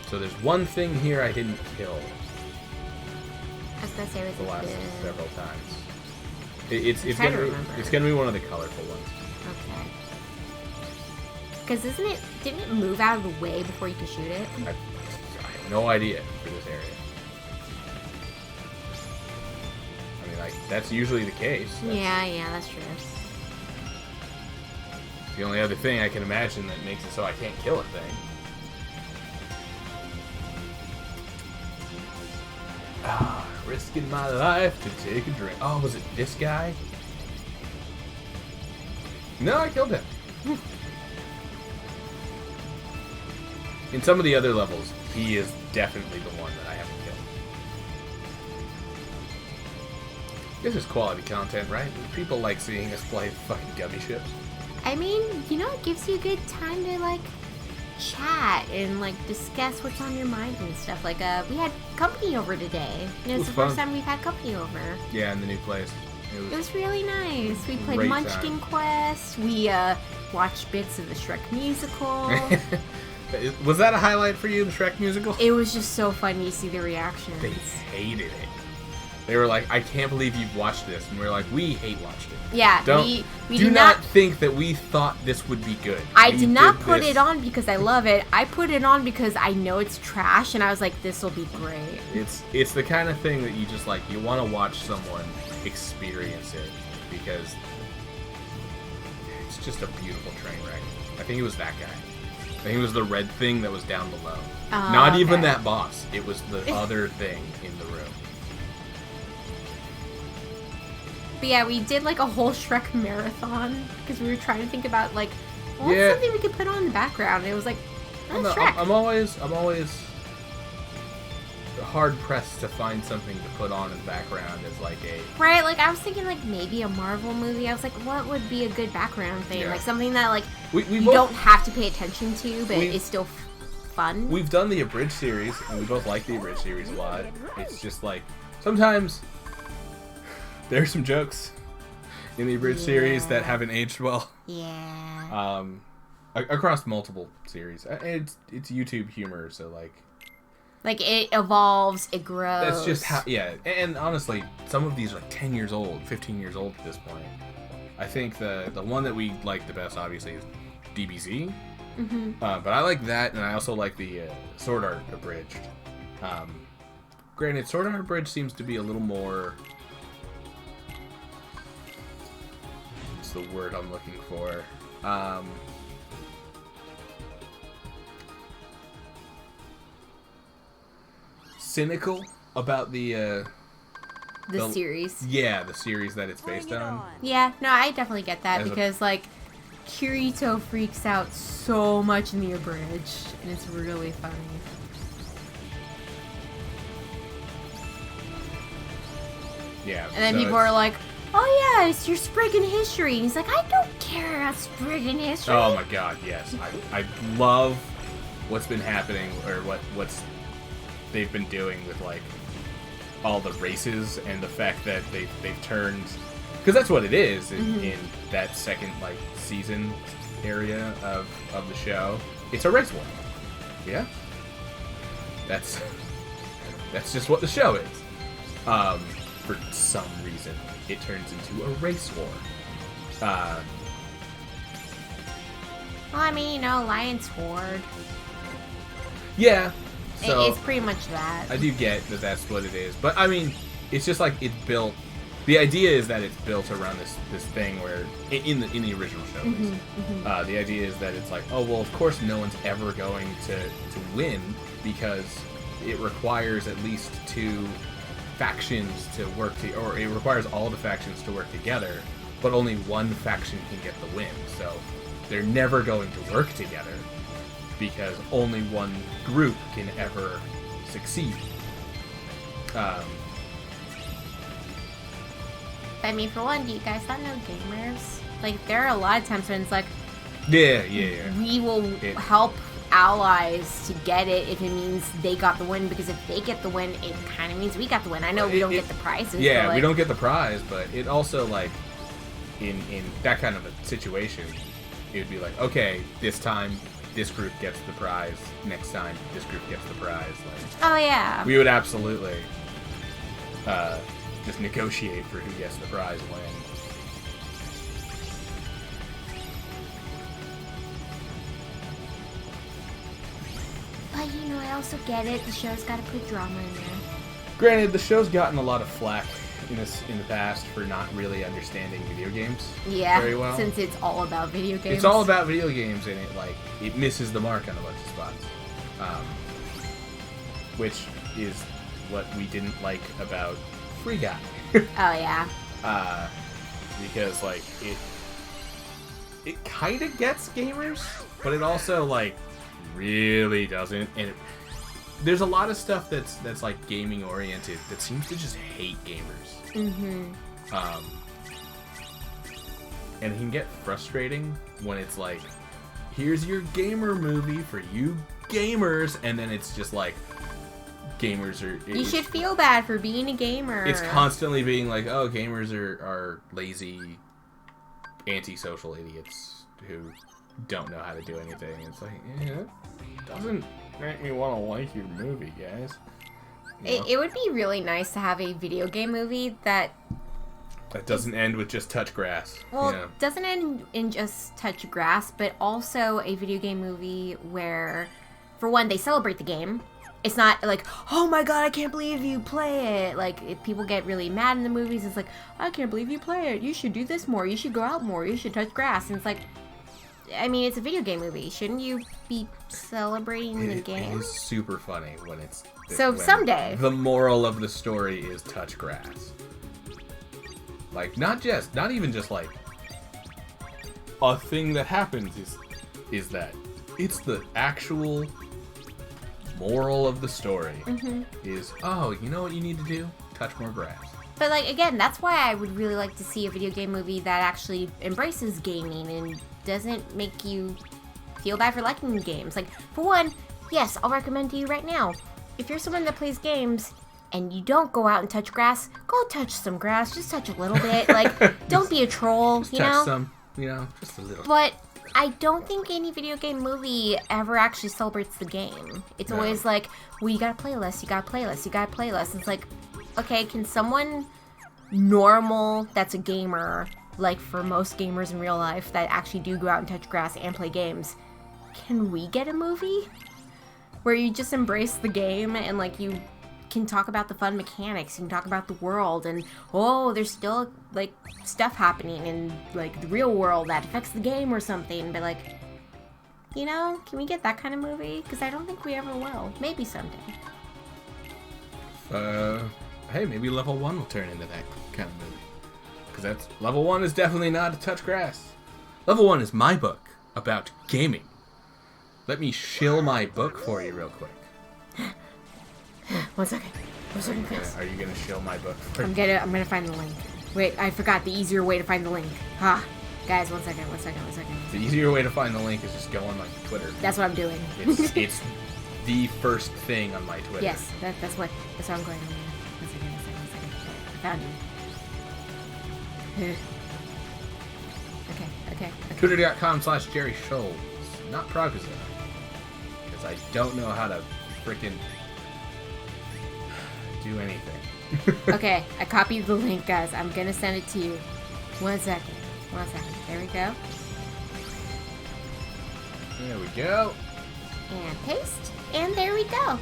So there's one thing here I didn't kill I was gonna say it was the last good. several times. It's trying to gonna remember. it's gonna be one of the colorful ones. Okay. Because didn't it move out of the way before you could shoot it? I have no idea for this area. I mean, like that's usually the case. Yeah, that's true. The only other thing I can imagine that makes it so I can't kill a thing. Ah, risking my life to take a drink. Oh, was it this guy? No, I killed him. In some of the other levels, he is definitely the one that I have to kill. This is quality content, right? People like seeing us play fucking gummy ships. I mean, it gives you a good time to, like, chat and, like, discuss what's on your mind and stuff. Like, we had company over today. It's was the first fun. time we've had company over. Yeah, in the new place. It was really nice. We played Great Munchkin time. Quest. We, watched bits of the Shrek musical. Was that a highlight for you, the Shrek musical? It was just so funny to see the reactions. They hated it. They were like, I can't believe you've watched this. And we were like, we hate watched it. Yeah, Don't, we do did not think that we thought this would be good. I We did not put this. it on because I love it. I put it on because I know it's trash, and I was like, this will be great. It's the kind of thing that you just like, you want to watch someone experience it because it's just a beautiful train wreck. I think it was that guy. I think it was the red thing that was down below. Not even okay. that boss. It was the other thing in the room. But yeah, we did like a whole Shrek marathon because we were trying to think about like, what's Yeah. something we could put on in the background? And it was like, Shrek. I'm always hard pressed to find something to put on in the background as like a Right, like I was thinking like maybe a Marvel movie. I was like, what would be a good background thing? Yeah. Like something that like we you both, don't have to pay attention to, but We- is still fun. We've done the Abridged series, and we both like the Abridged series a lot. It's just like, sometimes there's some jokes in the Abridged series that haven't aged well. Yeah. Across multiple series. It's YouTube humor, so Like it evolves, it grows. that's just how, yeah. And honestly, some of these are like 10 years old, 15 years old at this point. I think the one that we like the best, obviously, is DBZ. Mm-hmm. But I like that, and I also like the Sword Art Abridged. Granted, Sword Art Abridged seems to be a little more... What's the word I'm looking for? Cynical about the series. yeah, the series that it's based Bring it on. on. Yeah, no, I definitely get that As a- because like Kirito freaks out so much in the abridged, and it's really funny. Yeah, And then so people are like, oh yeah, it's your friggin' history. And he's like, I don't care about friggin' history. Oh my god, yes. I love what's been happening, or what's they've been doing with, like, all the races, and the fact that they've turned, because that's what it is in that second, like, season area of the show. It's a race war. Yeah, that's just what the show is. For some reason, it turns into a race war. Well, I mean, Alliance Horde. Yeah. So It's pretty much that. I do get that that's what it is, but I mean, it's just like it's built. The idea is that it's built around this thing where in the original show, at least, the idea is that it's like, oh well, of course no one's ever going to win because it requires at least two factions to work or it requires all the factions to work together, but only one faction can get the win. So they're never going to work together because only one group can ever succeed. I mean, for one, do you guys not know gamers? Like, there are a lot of times when it's like, Yeah. we will help allies to get it if it means they got the win, because if they get the win, it kind of means we got the win. I know we don't get the prizes. Yeah, but, like, we don't get the prize, but it also, like, in that kind of a situation, it would be like, okay, this time this group gets the prize, next time this group gets the prize. Like, oh yeah. we would absolutely just negotiate for who gets the prize when. But I also get it. The show's got to put drama in there. Granted, the show's gotten a lot of flack in the past for not really understanding video games very well. Since it's all about video games. It's all about video games, and it misses the mark on a bunch of spots, which is what we didn't like about Free Guy. Oh yeah. Because like it kind of gets gamers, but it also like really doesn't, and there's a lot of stuff that's like gaming oriented that seems to just hate gamers. And it can get frustrating when it's like, here's your gamer movie for you gamers, and then it's just like gamers are. You should feel bad for being a gamer. It's constantly being like, oh, gamers are lazy, antisocial idiots who don't know how to do anything. It's like, yeah, it doesn't make me want to like your movie, guys. You know? It would be really nice to have a video game movie that doesn't end with just touch grass. Well, you know? doesn't end in just touch grass, but also a video game movie where, for one, they celebrate the game. It's not like, oh my god, I can't believe you play it. Like, if people get really mad in the movies, it's like, I can't believe you play it. You should do this more. You should go out more. You should touch grass. And it's like, I mean, it's a video game movie. Shouldn't you be celebrating the game? It is super funny when it's... So when someday. The moral of the story is touch grass. Like, not even just like a thing that happens is that it's the actual moral of the story is, oh, you know what you need to do? Touch more grass. But, like, again, that's why I would really like to see a video game movie that actually embraces gaming and doesn't make you feel bad for liking games. Like, for one, yes, I'll recommend to you right now, if you're someone that plays games and you don't go out and touch grass, go touch some grass. Just touch a little bit. Like, don't be a troll, Just you touch know? some, just a little. But I don't think any video game movie ever actually celebrates the game. It's No. always like, well, you gotta play less, you gotta play less, you gotta play less. It's like, okay, can someone normal that's a gamer, like for most gamers in real life that actually do go out and touch grass and play games, can we get a movie where you just embrace the game and like you can talk about the fun mechanics, you can talk about the world, and oh, there's still like stuff happening in like the real world that affects the game or something, but like, you know, can we get that kind of movie? Because I don't think we ever will. Maybe someday. Hey, maybe level 1 will turn into that kind of movie. Because that's level 1 is definitely not to touch grass. Level 1 is my book about gaming. Let me shill my book for you real quick. 1 second. 1 second, please. Are you gonna shill my book? I'm gonna find the link. Wait, I forgot the easier way to find the link. Ha. Guys, one second. The easier way to find the link is just go on my Twitter. That's what I'm doing. It's the first thing on my Twitter. Yes, that's what I'm going on. One second. I found you. Okay. Twitter.com/Jerry Scholes. Not Praguza. Because I don't know how to freaking do anything. Okay, I copied the link, guys. I'm gonna send it to you. One second. There we go. There we go. And paste. And there we go.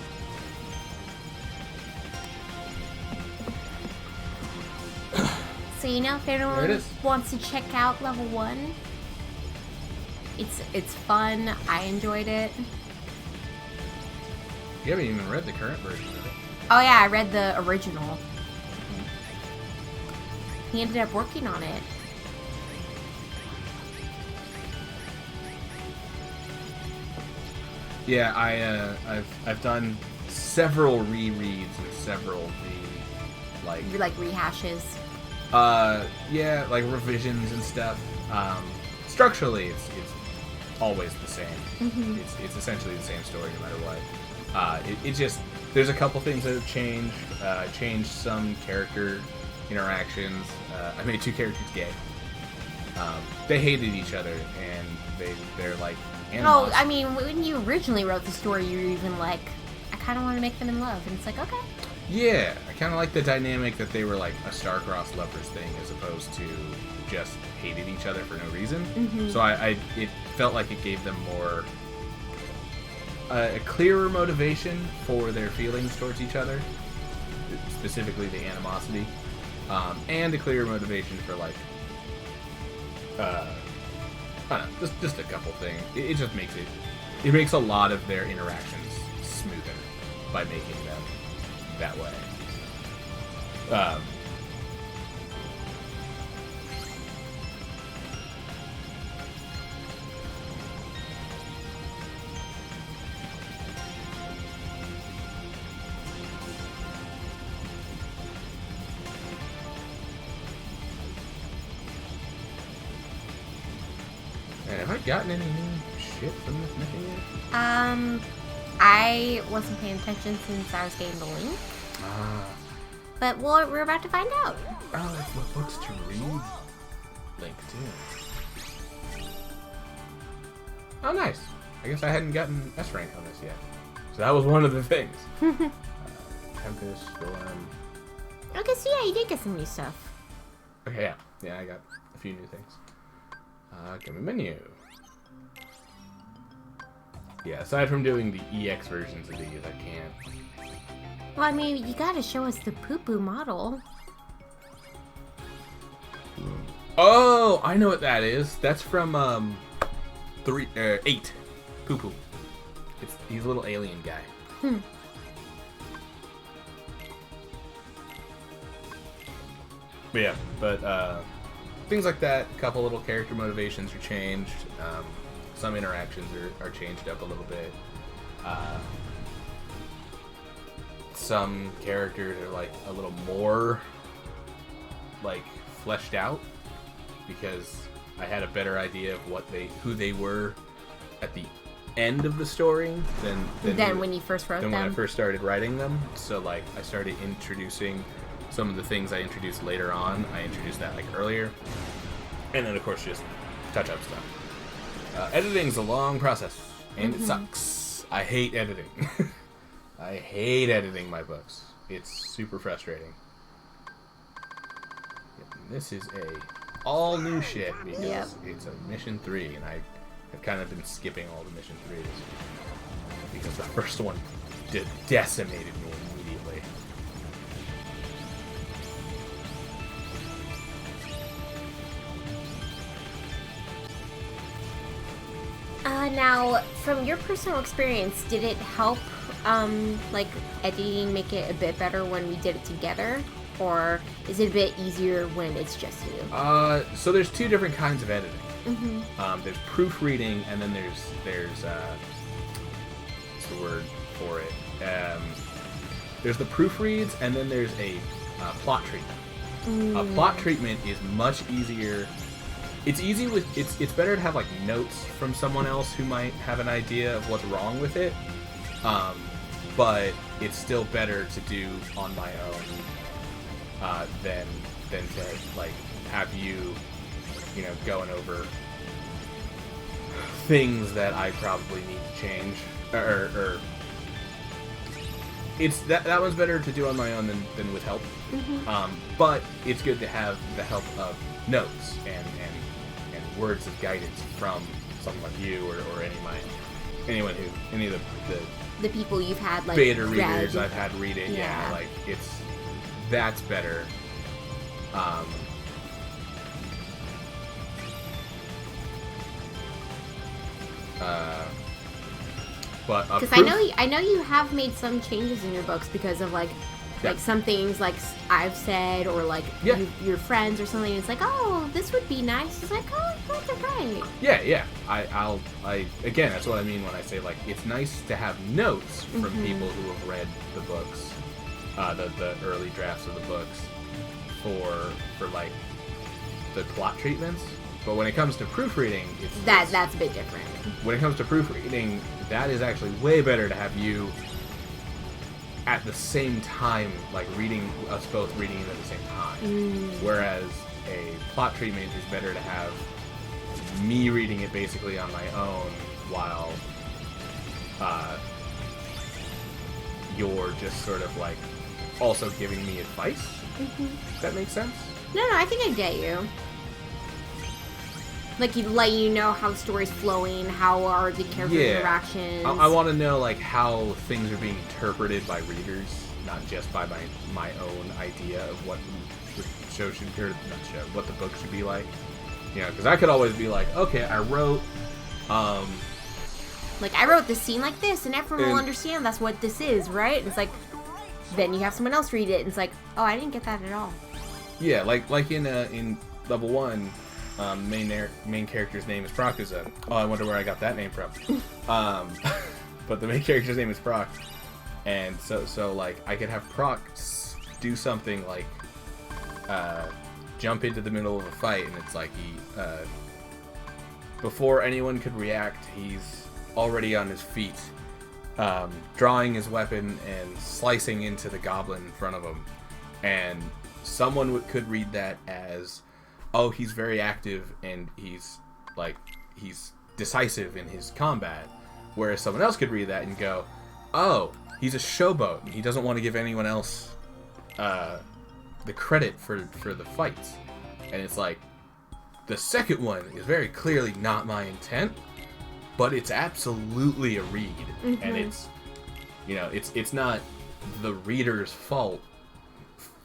So if There it anyone is. wants to check out level 1, it's fun. I enjoyed it. You haven't even read the current version of it. Oh yeah, I read the original. He ended up working on it. Yeah, I've done several rereads and several like rehashes. yeah, like revisions and stuff. Structurally, it's always the same. Mm-hmm. It's essentially the same story no matter what. It just there's a couple things that have changed. Changed some character interactions. I made 2 characters gay. They hated each other and they're like animals. Oh, I mean, when you originally wrote the story, you were even like, I kind of want to make them in love, and it's like, okay. Yeah, I kind of like the dynamic that they were like a star-crossed lovers thing as opposed to just hated each other for no reason. Mm-hmm. So it felt like it gave them more a clearer motivation for their feelings towards each other, specifically the animosity, and a clearer motivation for like I don't know, just a couple things. It just makes it makes a lot of their interactions smoother by making them that way. And have I gotten any new shit from this mission yet? I wasn't paying attention since I was getting the link, but we're about to find out. Oh, that's what books to read. Link too. Oh, nice. I guess I hadn't gotten S rank on this yet, so that was one of the things. Tempest, Storm. Okay, so yeah, you did get some new stuff. Okay, yeah, I got a few new things. Give me menu. Yeah, aside from doing the EX versions of these, I can't. Well, I mean, you gotta show us the poo-poo model. Oh, I know what that is. That's from 8. Poo Poo. He's a little alien guy. But things like that. A couple little character motivations are changed. Some interactions are changed up a little bit. Some characters are like a little more like fleshed out because I had a better idea of who they were at the end of the story than when you first wrote them. When I first started writing them. So like I started introducing some of the things I introduced later on. I introduced that like earlier, and then of course just touch up stuff. Editing's a long process, and it sucks. I hate editing. I hate editing my books. It's super frustrating. This is all new shit because it's a mission 3, and I've kind of been skipping all the mission 3s because the first one decimated me immediately. Now, from your personal experience, did it help, like, editing make it a bit better when we did it together? Or is it a bit easier when it's just you? So there's 2 different kinds of editing. Mm-hmm. There's proofreading, and then there's what's the word for it? There's the proofreads, and then there's a plot treatment. A plot treatment is much easier. It's easy with it's better to have like notes from someone else who might have an idea of what's wrong with it. But it's still better to do on my own than to like have you know, going over things that I probably need to change or it's that one's better to do on my own than with help. But it's good to have the help of notes and words of guidance from someone like you or anyone who any of the people you've had like beta readers read. I've had read it. Yeah. Like that's better. But Because I know you have made some changes in your books because of like some things like I've said or like your friends or something. It's like, oh, this would be nice. It's like, oh, that's okay. Yeah. I again, that's what I mean when I say like it's nice to have notes from people who have read the books, the early drafts of the books for like the plot treatments. But when it comes to proofreading, That's a bit different. When it comes to proofreading, that is actually way better to have you at the same time, like us both reading it at the same time. Whereas a plot treatment is better to have me reading it basically on my own while you're just sort of like also giving me advice. Does that make sense? No, I think I get you. Like, you let you know how the story's flowing, how are the character interactions. I want to know, like, how things are being interpreted by readers, not just by my own idea of what the show should, or not show, what the book should be like. You know, because I could always be like, okay, I wrote, like, I wrote this scene like this, and everyone will understand that's what this is, right? And it's like, then you have someone else read it, and it's like, oh, I didn't get that at all. Yeah, like in level 1, main character's name is Prokuza. Oh, I wonder where I got that name from. But the main character's name is Proc, and so like I could have Proc do something like jump into the middle of a fight, and it's like he before anyone could react, he's already on his feet, drawing his weapon and slicing into the goblin in front of him, and someone could read that as, oh, he's very active and he's decisive in his combat. Whereas someone else could read that and go, oh, he's a showboat and he doesn't want to give anyone else the credit for the fights. And it's like, the second one is very clearly not my intent, but it's absolutely a read. And it's, you know, it's not the reader's fault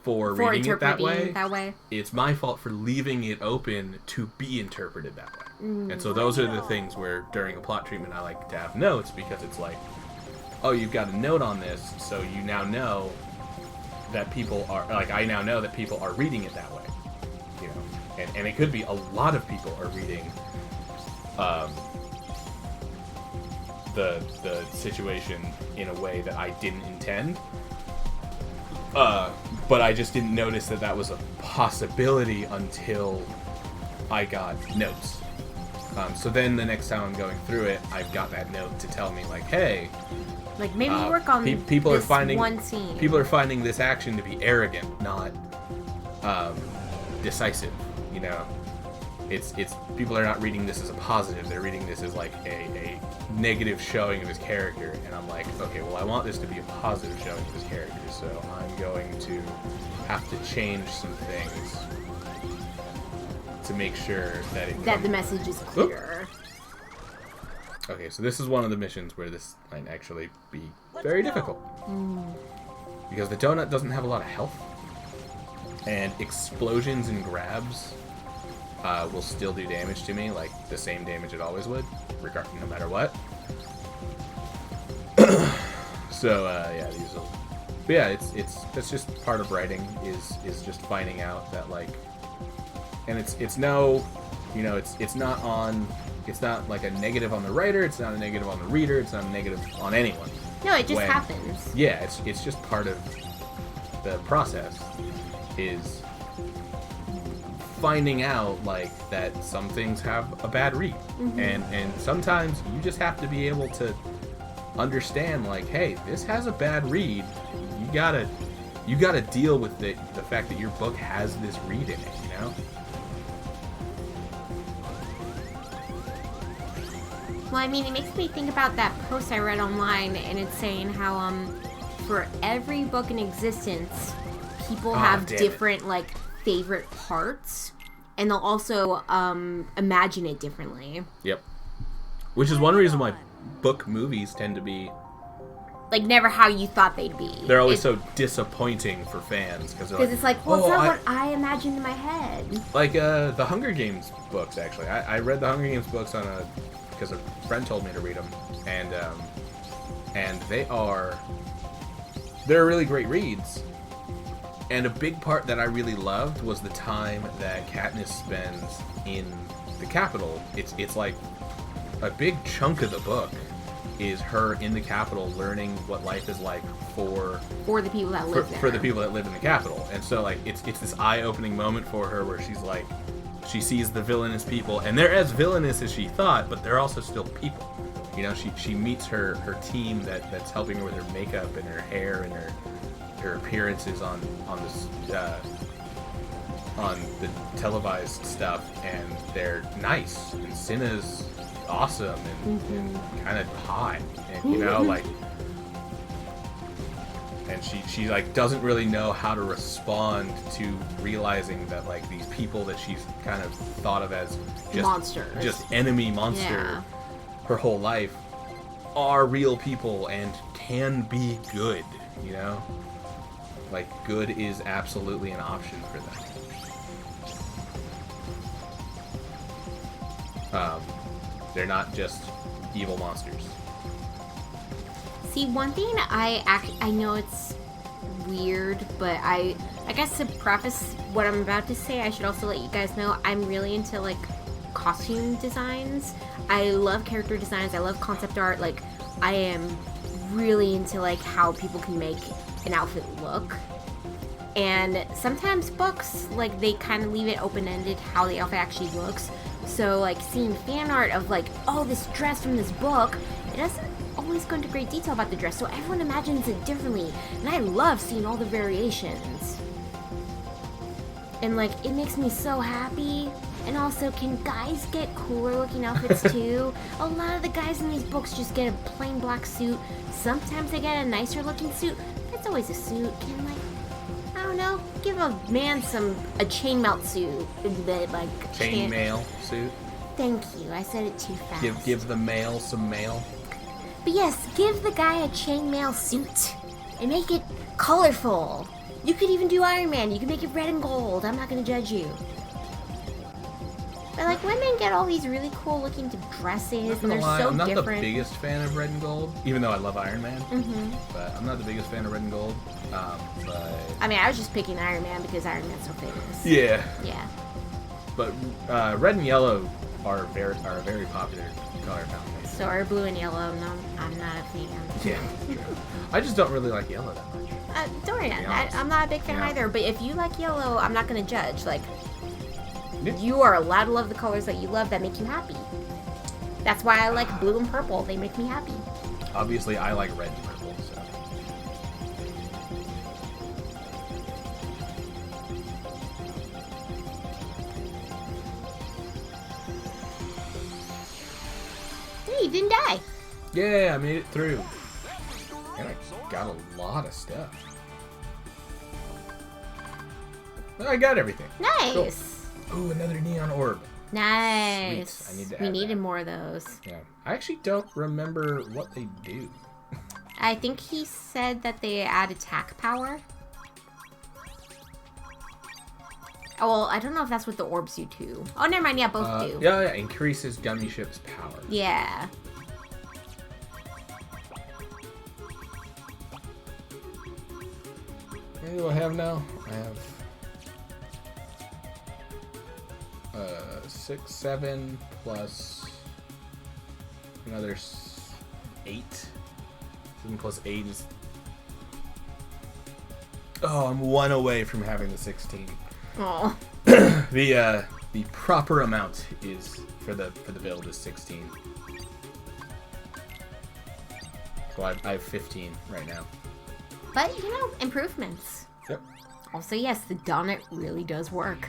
for reading it that way. It's my fault for leaving it open to be interpreted that way. And so those are the things where during a plot treatment I like to have notes, because it's like, oh, you've got a note on this, so you now know that people are, like, I now know that people are reading it that way. You know, and it could be a lot of people are reading the situation in a way that I didn't intend. But I just didn't notice that was a possibility until I got notes. So then the next time I'm going through it, I've got that note to tell me, like, hey, like, maybe work on people this are finding one scene. People are finding this action to be arrogant, not decisive. You know, it's people are not reading this as a positive. They're reading this as like a negative showing of his character. And I'm like, okay, well, I want this to be a positive showing of his character, so I'm going to have to change some things to make sure that the message is clear. Okay, so this is one of the missions where this might actually be very difficult. Because the donut doesn't have a lot of health. And explosions and grabs will still do damage to me, like the same damage it always would, no matter what. So, yeah, these will... But yeah, that's just part of writing, is just finding out that, like... And it's no... You know, it's not like a negative on the writer, it's not a negative on the reader, it's not a negative on anyone. No, it just happens. Yeah, it's just part of the process, is finding out like that some things have a bad read, and sometimes you just have to be able to understand like, hey, this has a bad read. You gotta deal with the fact that your book has this read in it, you know. Well, I mean, it makes me think about that post I read online, and it's saying how for every book in existence, people have different like favorite parts, and they'll also imagine it differently. Yep. Which is one reason why book movies tend to be like never how you thought they'd be. They're always so disappointing for fans because it's like, well, it's not what I imagined in my head. Like the Hunger Games books, actually. I read the Hunger Games books because a friend told me to read them, and they're really great reads. And a big part that I really loved was the time that Katniss spends in the capital. It's like a big chunk of the book is her in the capital learning what life is like for the people that live there. For the people that live in the capital. And so like it's this eye-opening moment for her where she's like, she sees the villainous people, and they're as villainous as she thought, but they're also still people. You know, she meets her team that's helping her with her makeup and her hair and her appearances on the televised stuff, and they're nice, and Cinna's awesome and kind of hot, and you know, like, and she like doesn't really know how to respond to realizing that like these people that she's kind of thought of as just enemy monster her whole life are real people and can be good, you know, like good is absolutely an option for them. They're not just evil monsters. See, one thing I know it's weird, but I guess to preface what I'm about to say, I should also let you guys know I'm really into like costume designs. I love character designs. I love concept art. Like, I am really into like how people can make an outfit look. And sometimes books, like, they kind of leave it open-ended how the outfit actually looks. So, like, seeing fan art of, like, oh, this dress from this book, it doesn't always go into great detail about the dress, so everyone imagines it differently. And I love seeing all the variations. And, like, it makes me so happy. And also, can guys get cooler-looking outfits, too? A lot of the guys in these books just get a plain black suit. Sometimes they get a nicer-looking suit. That's always a suit. Can, like, I don't know, give a man a chainmail suit. Like, chainmail suit? Thank you, I said it too fast. Give the male some mail. But yes, give the guy a chainmail suit. And make it colorful. You could even do Iron Man. You can make it red and gold. I'm not going to judge you. But, like, women get all these really cool looking dresses, and they're so different. I'm not the biggest fan of red and gold, even though I love Iron Man. But I'm not the biggest fan of red and gold. But I mean, I was just picking Iron Man because Iron Man's so famous. Yeah. Yeah. But red and yellow are a very popular color combination. So are blue and yellow. No, I'm not a fan. Yeah. I just don't really like yellow that much. Don't worry, I'm not a big fan either. But if you like yellow, I'm not going to judge. Like, you are allowed to love the colors that you love that make you happy. That's why I like blue and purple. They make me happy. Obviously, I like red and purple, so. Hey, you didn't die. Yeah, I made it through. And I got a lot of stuff. I got everything. Nice. Cool. Ooh, another neon orb. Nice. Sweet. I need to we add needed that. more of those. Yeah. I actually don't remember what they do. I think he said that they add attack power. Oh, well, I don't know if that's what the orbs do too. Oh, never mind. Yeah, both do. Yeah, increases Gummy Ship's power. Yeah. What do I have now? I have 6, 7 plus another 8. 7 plus 8 is. Oh, I'm 1 away from having the 16. Oh. The proper amount is for the build is 16. So I have 15 right now. But, you know, improvements. Yep. Also, yes, the donut really does work.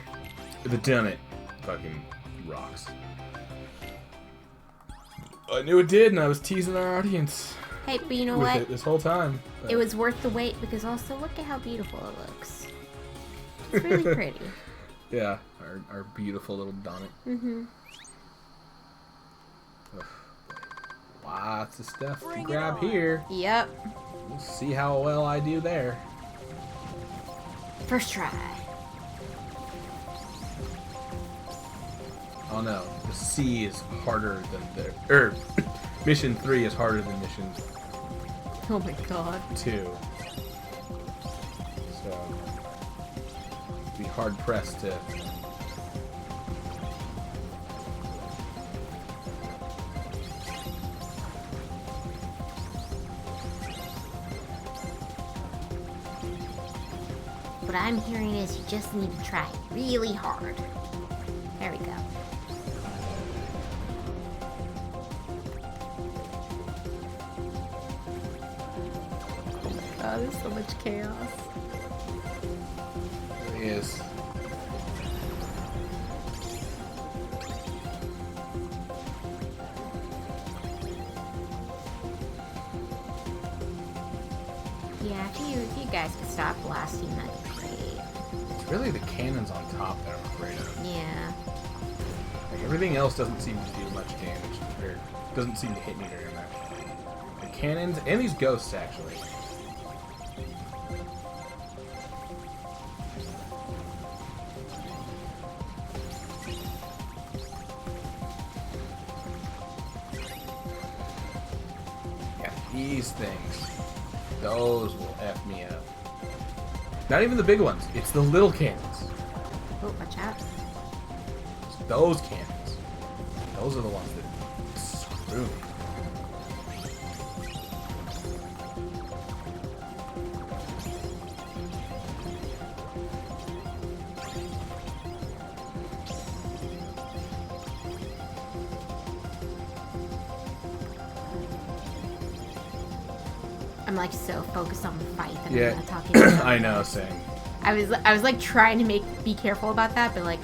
The donut fucking rocks. I knew it did, and I was teasing our audience Hey, but you know with what? it this whole time. But It was worth the wait because also look at how beautiful it looks. It's really pretty. yeah, our beautiful little donut. Mm-hmm. Ugh. Lots of stuff Bring to it grab on. here. Yep. We'll see how well I do there. First try. Oh no, the C is harder than the mission 3 is harder than mission Oh my god. 2. So be hard pressed to What I'm hearing is you just need to try really hard. There we go. Oh, there's so much chaos. There he is. Yeah, if you guys could stop blasting, that'd be great. It's really the cannons on top that I'm afraid of. Yeah. Like, everything else doesn't seem to do much damage, or doesn't seem to hit me very much. The cannons and these ghosts actually. Yeah, these things. Those will F me up. Not even the big ones, it's the little cannons. Oh, watch out. It's those cannons. Those are the ones that screw me. I'm like so focused on the fight that Yeah, I'm not talking about. I know, same. I was like trying to be careful about that, but like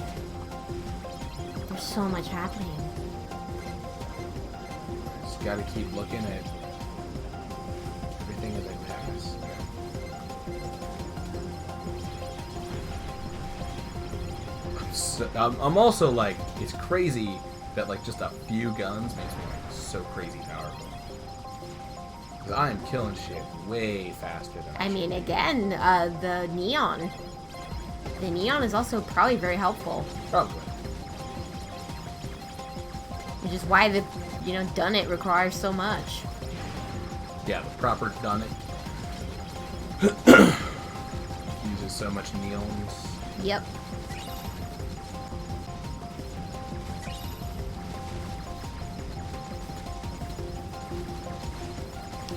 there's so much happening. Just gotta keep looking at everything as I pass. I'm also like, it's crazy that like just a few guns makes me like so crazy powerful. 'Cause I am killing shit way faster than I mean, should be. again, the neon. The neon is also probably very helpful, Probably. which is why the done it requires so much. Yeah, the proper done it. Uses so much neons. Yep.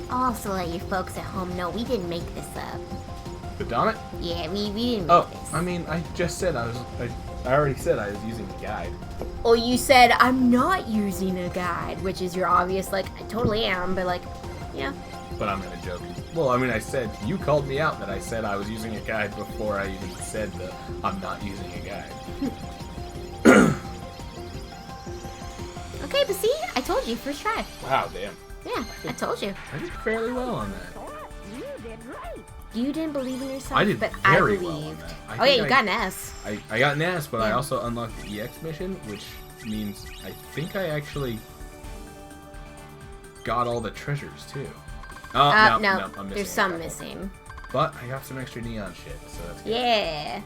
I'll also let you folks at home know we didn't make this up. The Donut? Yeah, we didn't make Oh, this. I mean, I just said I already said I was using the guide. Oh, you said I'm not using a guide, which is your obvious, like, I totally am, but like, yeah. But I'm gonna joke. Well, I mean, I said, you called me out that I said I was using a guide before I even said that I'm not using a guide. Okay, but see, I told you, first try. Wow, damn. Yeah, I told you. I did fairly well on that. You didn't believe in yourself, I did but very I well on believed. that. I Oh yeah, think you I- got an S. I got an S, but I Yeah. also unlocked the EX mission, which means I think I actually got all the treasures, too. Oh, no, No, I'm missing there's a some couple. missing. But I got some extra neon shit, so that's good. Yeah.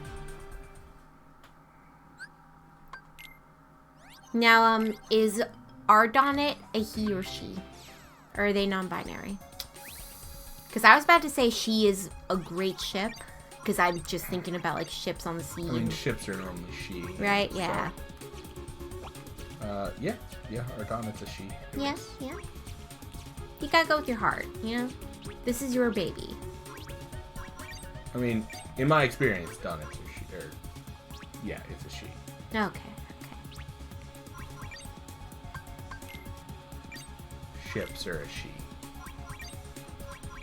Now, is Ardonnet a he or she? Or are they non-binary? Because I was about to say she is a great ship. Because I'm just thinking about, like, ships on the sea. I mean, ships are normally she. Right, so, yeah. Yeah, Ardonet's a she. Yeah, yeah. You gotta go with your heart, you know? This is your baby. I mean, in my experience, Donet's a she. Or Yeah, it's a she. Okay. Ships are a she.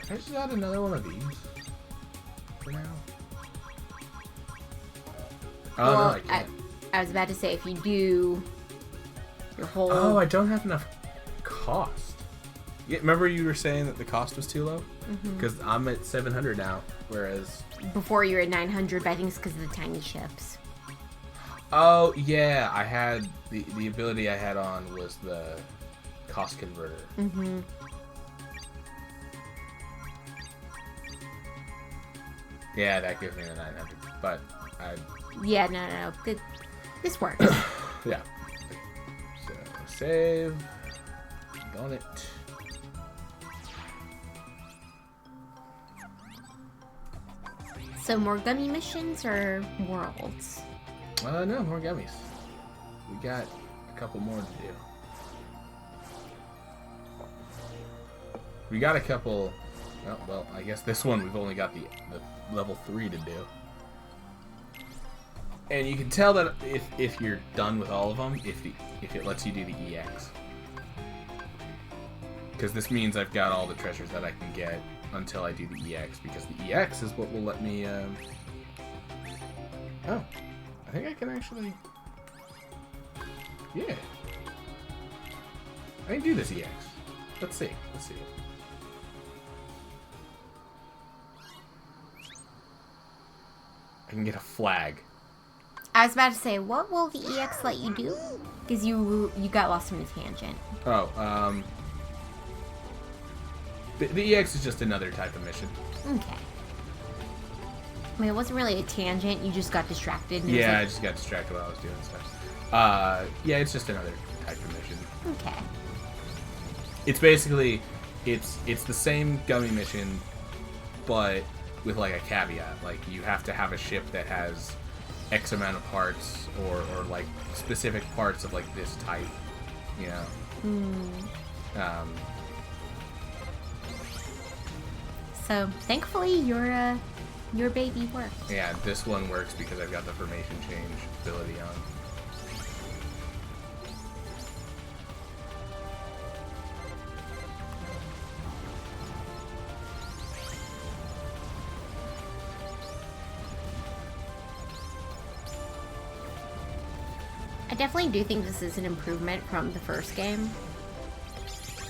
Can I just add another one of these for now? Oh, no, I can't. I was about to say, if you do your whole... Oh, I don't have enough cost. Yeah, remember you were saying that the cost was too low? Because I'm at 700 now, whereas... Before you were at 900, but I think it's because of the tiny ships. Oh, yeah, I had... The ability I had on was the cost converter. Mm-hmm. Yeah, that gives me the 900, but I... Yeah, no. This works. Yeah. So, save. Got it. So more gummy missions or worlds? No, more gummies. We got a couple more to do. We got a couple... Well, I guess this one we've only got the level 3 to do. And you can tell that if you're done with all of them, if it lets you do the EX. Because this means I've got all the treasures that I can get until I do the EX, because the EX is what will let me... Oh, I think I can actually... Yeah. I can do this EX. Let's see. I can get a flag. I was about to say, what will the EX let you do? Because you got lost in a tangent. Oh, the EX is just another type of mission. Okay. I mean, it wasn't really a tangent. You just got distracted. And Yeah, I it was just got distracted while I was doing stuff. Yeah, it's just another type of mission. like, okay. It's basically, it's the same gummy mission, but with like a caveat. Like, you have to have a ship that has X amount of parts, or like specific parts of like this type, you know. So thankfully, your baby worked. Yeah, this one works because I've got the formation change ability on. I definitely do think this is an improvement from the first game.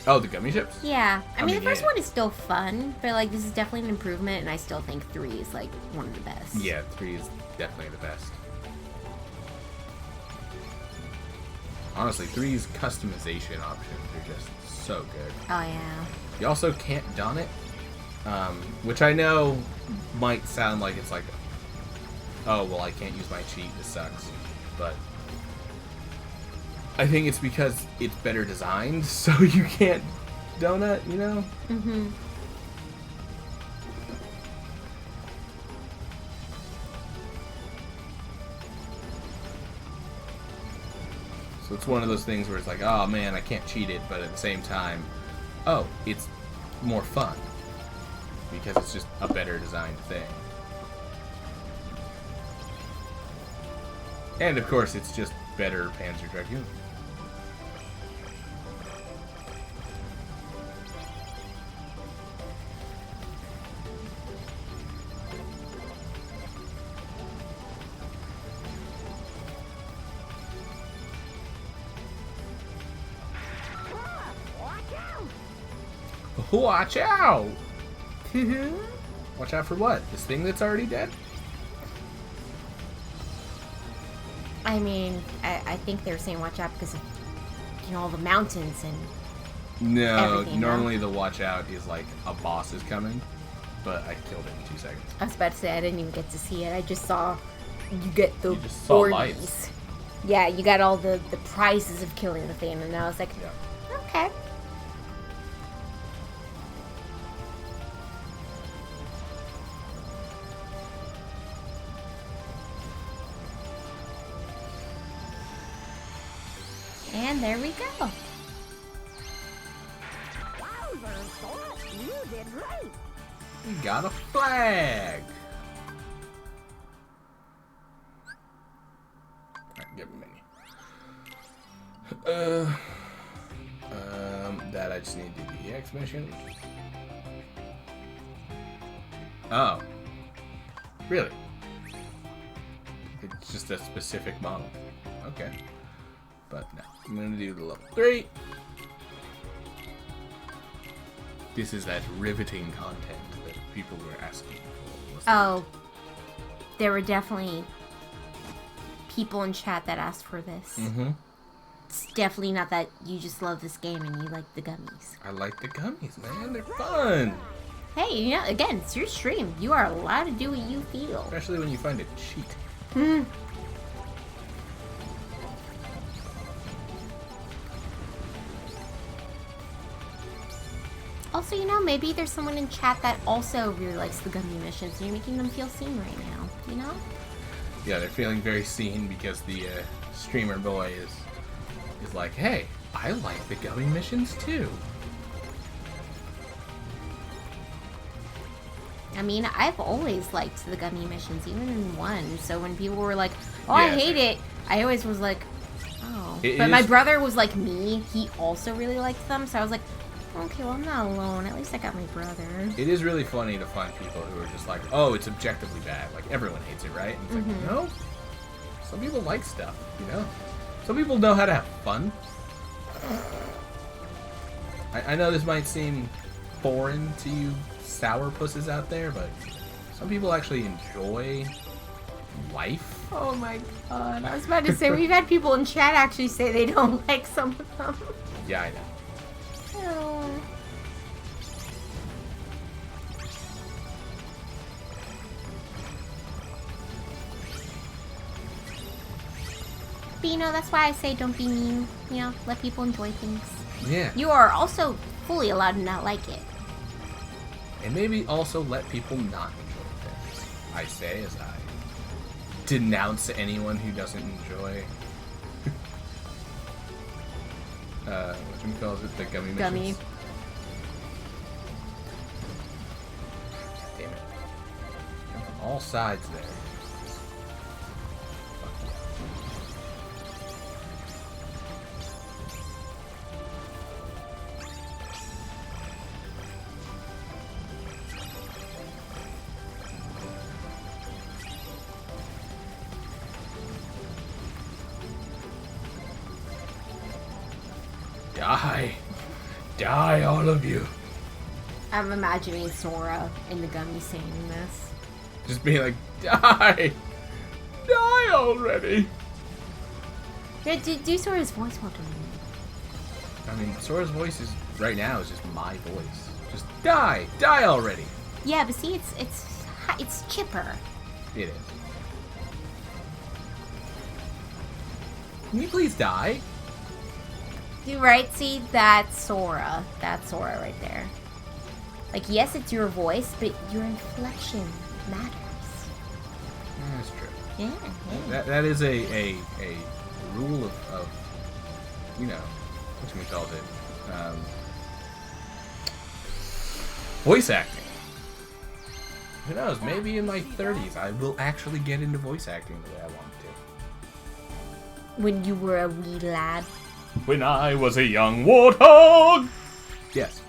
Oh, the gummy ships? Yeah, I mean, the first yeah. one is still fun, but like this is definitely an improvement, and I still think 3 is like one of the best. Yeah, 3 is definitely the best. Honestly, 3's customization options are just so good. Oh yeah. You also can't don it, which I know might sound like it's like, oh, well, I can't use my cheat, this sucks. But I think it's because it's better designed, so you can't donut, you know? Mm-hmm. So it's one of those things where it's like, oh man, I can't cheat it, but at the same time, oh, it's more fun. Because it's just a better designed thing. And of course, it's just better Panzer Dragoon. Watch out! Watch out for what? This thing that's already dead? I mean, I think they were saying watch out because of, you know, all the mountains and No, everything, normally the watch out is like a boss is coming, but I killed it in 2 seconds. I was about to say I didn't even get to see it. I just saw you get the You just saw 40s. lights. Yeah, you got all the prizes of killing the thing, and I was like, Yeah. okay. And there we go. You did great. We got a flag! Give me menu. That I just need to do the EX mission. Oh. Really? It's just a specific model. Okay. But no, I'm gonna do the level 3. This is that riveting content that people were asking for. Oh, there were definitely people in chat that asked for this. Mm-hmm. It's definitely not that you just love this game and you like the gummies. I like the gummies, man. They're fun. Hey, you know, again, it's your stream. You are allowed to do what you feel. Especially when you find a cheat. Hmm. Also, you know, maybe there's someone in chat that also really likes the gummy missions and you're making them feel seen right now, you know? Yeah, they're feeling very seen because the streamer boy is like, hey, I like the gummy missions too. I mean, I've always liked the gummy missions, even in 1. So when people were like, oh, Yeah, I hate it, I always was like, oh. It But my is- brother was like me. He also really liked them. So I was like, okay, well, I'm not alone. At least I got my brother. It is really funny to find people who are just like, oh, it's objectively bad. Like, everyone hates it, right? And it's like, no. Some people like stuff, you know? Some people know how to have fun. I know this might seem foreign to you sourpusses out there, but some people actually enjoy life. Oh my god. I was about to say, we've had people in chat actually say they don't like some of them. Yeah, I know. Oh. But you know, that's why I say don't be mean. You know, let people enjoy things. Yeah. You are also fully allowed to not like it. And maybe also let people not enjoy things. I say as I denounce anyone who doesn't enjoy what calls it? The gummy missions? Gummy. Damn it. Come from all sides there. Die! Die, all of you! I'm imagining Sora in the gummy saying this. Just being like, die! Die already! Yeah, do Sora's voice while doing it. I mean, Sora's voice is, right now, is just my voice. Just die! Die already! Yeah, but see, it's chipper. It is. Can you please die? You right? See, that's Sora. That's Sora right there. Like, yes, it's your voice, but your inflection matters. Yeah, that's true. Yeah. That is a rule of you know, what's we called it? Voice acting. Who knows? Maybe in my 30s I will actually get into voice acting the way I want to. When you were a wee lad. When I was a young warthog! Yes.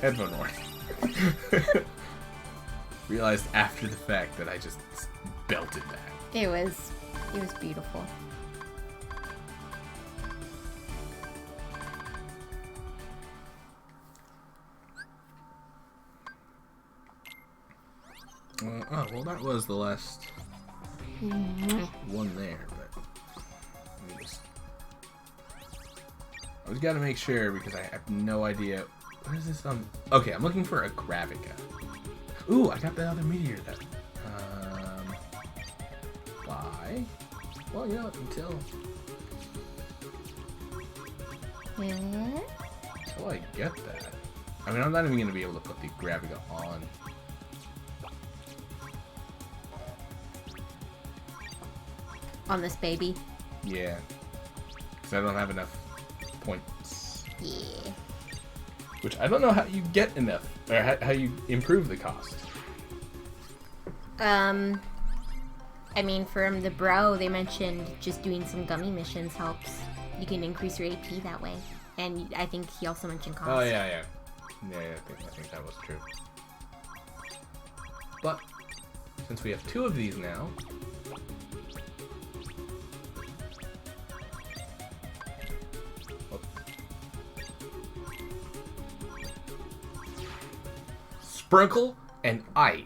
Headphone warning. Realized after the fact that I just belted that. It was beautiful. Well, that was the last one there, but let me just... I just gotta make sure because I have no idea. What is this? Okay, I'm looking for a Gravica. Ooh, I got the other meteor though. Why? Well, you know, until I get that. I mean, I'm not even gonna be able to put the Gravica on. On this baby. Yeah. Because I don't have enough points. Yeah. Which I don't know how you get enough, or how you improve the cost. I mean, from the bro, they mentioned just doing some gummy missions helps. You can increase your AP that way. And I think he also mentioned cost. Oh, yeah. Yeah, I think that was true. But, since we have 2 of these now... Sprinkle and Eye.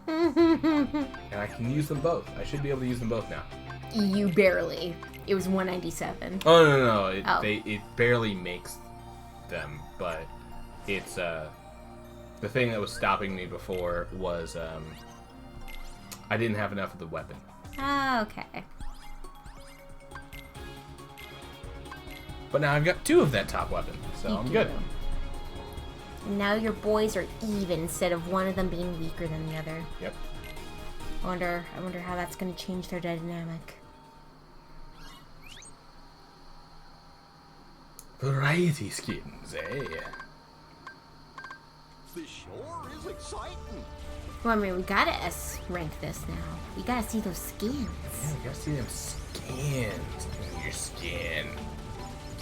And I can use them both. I should be able to use them both now. You barely. It was 197. Oh, no. It barely makes them, but it's, the thing that was stopping me before was, I didn't have enough of the weapon. Oh, okay. But now I've got 2 of that top weapon, so You I'm do. good. Now your boys are even instead of one of them being weaker than the other. Yep. I wonder how that's going to change their dynamic. Variety skins, eh? This sure is exciting. Well, I mean, we gotta S rank this now. We gotta see those skins. Yeah, you gotta see them skins. Your skin.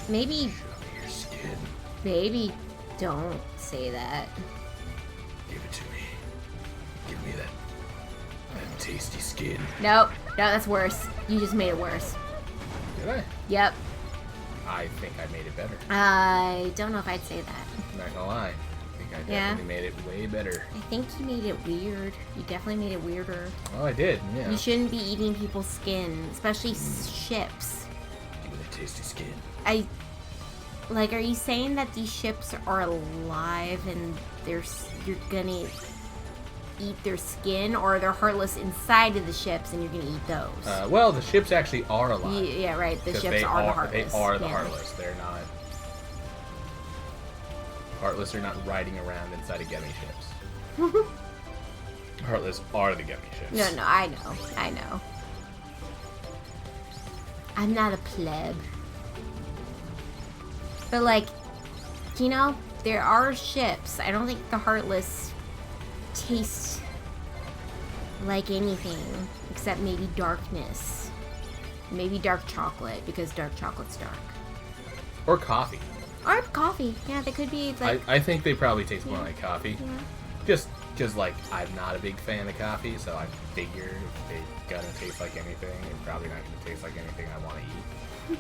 Maybe, Show me your skin. maybe don't say that. Give it to me. Give me that tasty skin. Nope. No, that's worse. You just made it worse. Did I? Yep. I think I made it better. I don't know if I'd say that. I'm not gonna lie. I think I Yeah? definitely made it way better. I think you made it weird. You definitely made it weirder. Oh, I did, yeah. You shouldn't be eating people's skin, especially ships. Give me that tasty skin. Are you saying that these ships are alive and you're gonna eat their skin, or they're heartless inside of the ships and you're gonna eat those? Well, the ships actually are alive. Yeah, right. The 'Cause ships they are the heartless. They are the Yeah. heartless. They're not. Heartless are not riding around inside of gummy ships. Heartless are the gummy ships. No, I know. I'm not a pleb. But there are ships. I don't think the heartless taste like anything except maybe darkness. Maybe dark chocolate, because dark chocolate's dark. Or coffee. Or coffee. Yeah, they could be like... I think they probably taste more Yeah. like coffee. Yeah. Just because, I'm not a big fan of coffee, so I figure if they're gonna taste like anything, they're probably not gonna taste like anything I want to eat.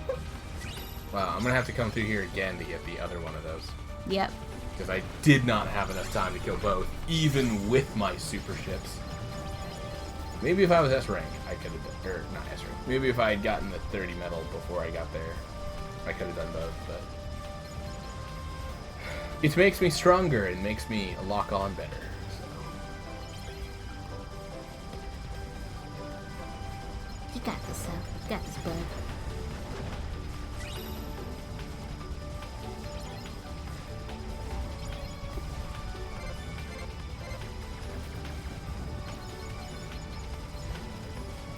Wow, I'm gonna have to come through here again to get the other one of those. Yep. Because I did not have enough time to kill both, even with my super ships. Maybe if I was S rank, I could have done, or not S rank. Maybe if I had gotten the 30 medal before I got there, I could have done both, but... It makes me stronger and makes me lock on better, so... You got this, Seth. You got this, bud.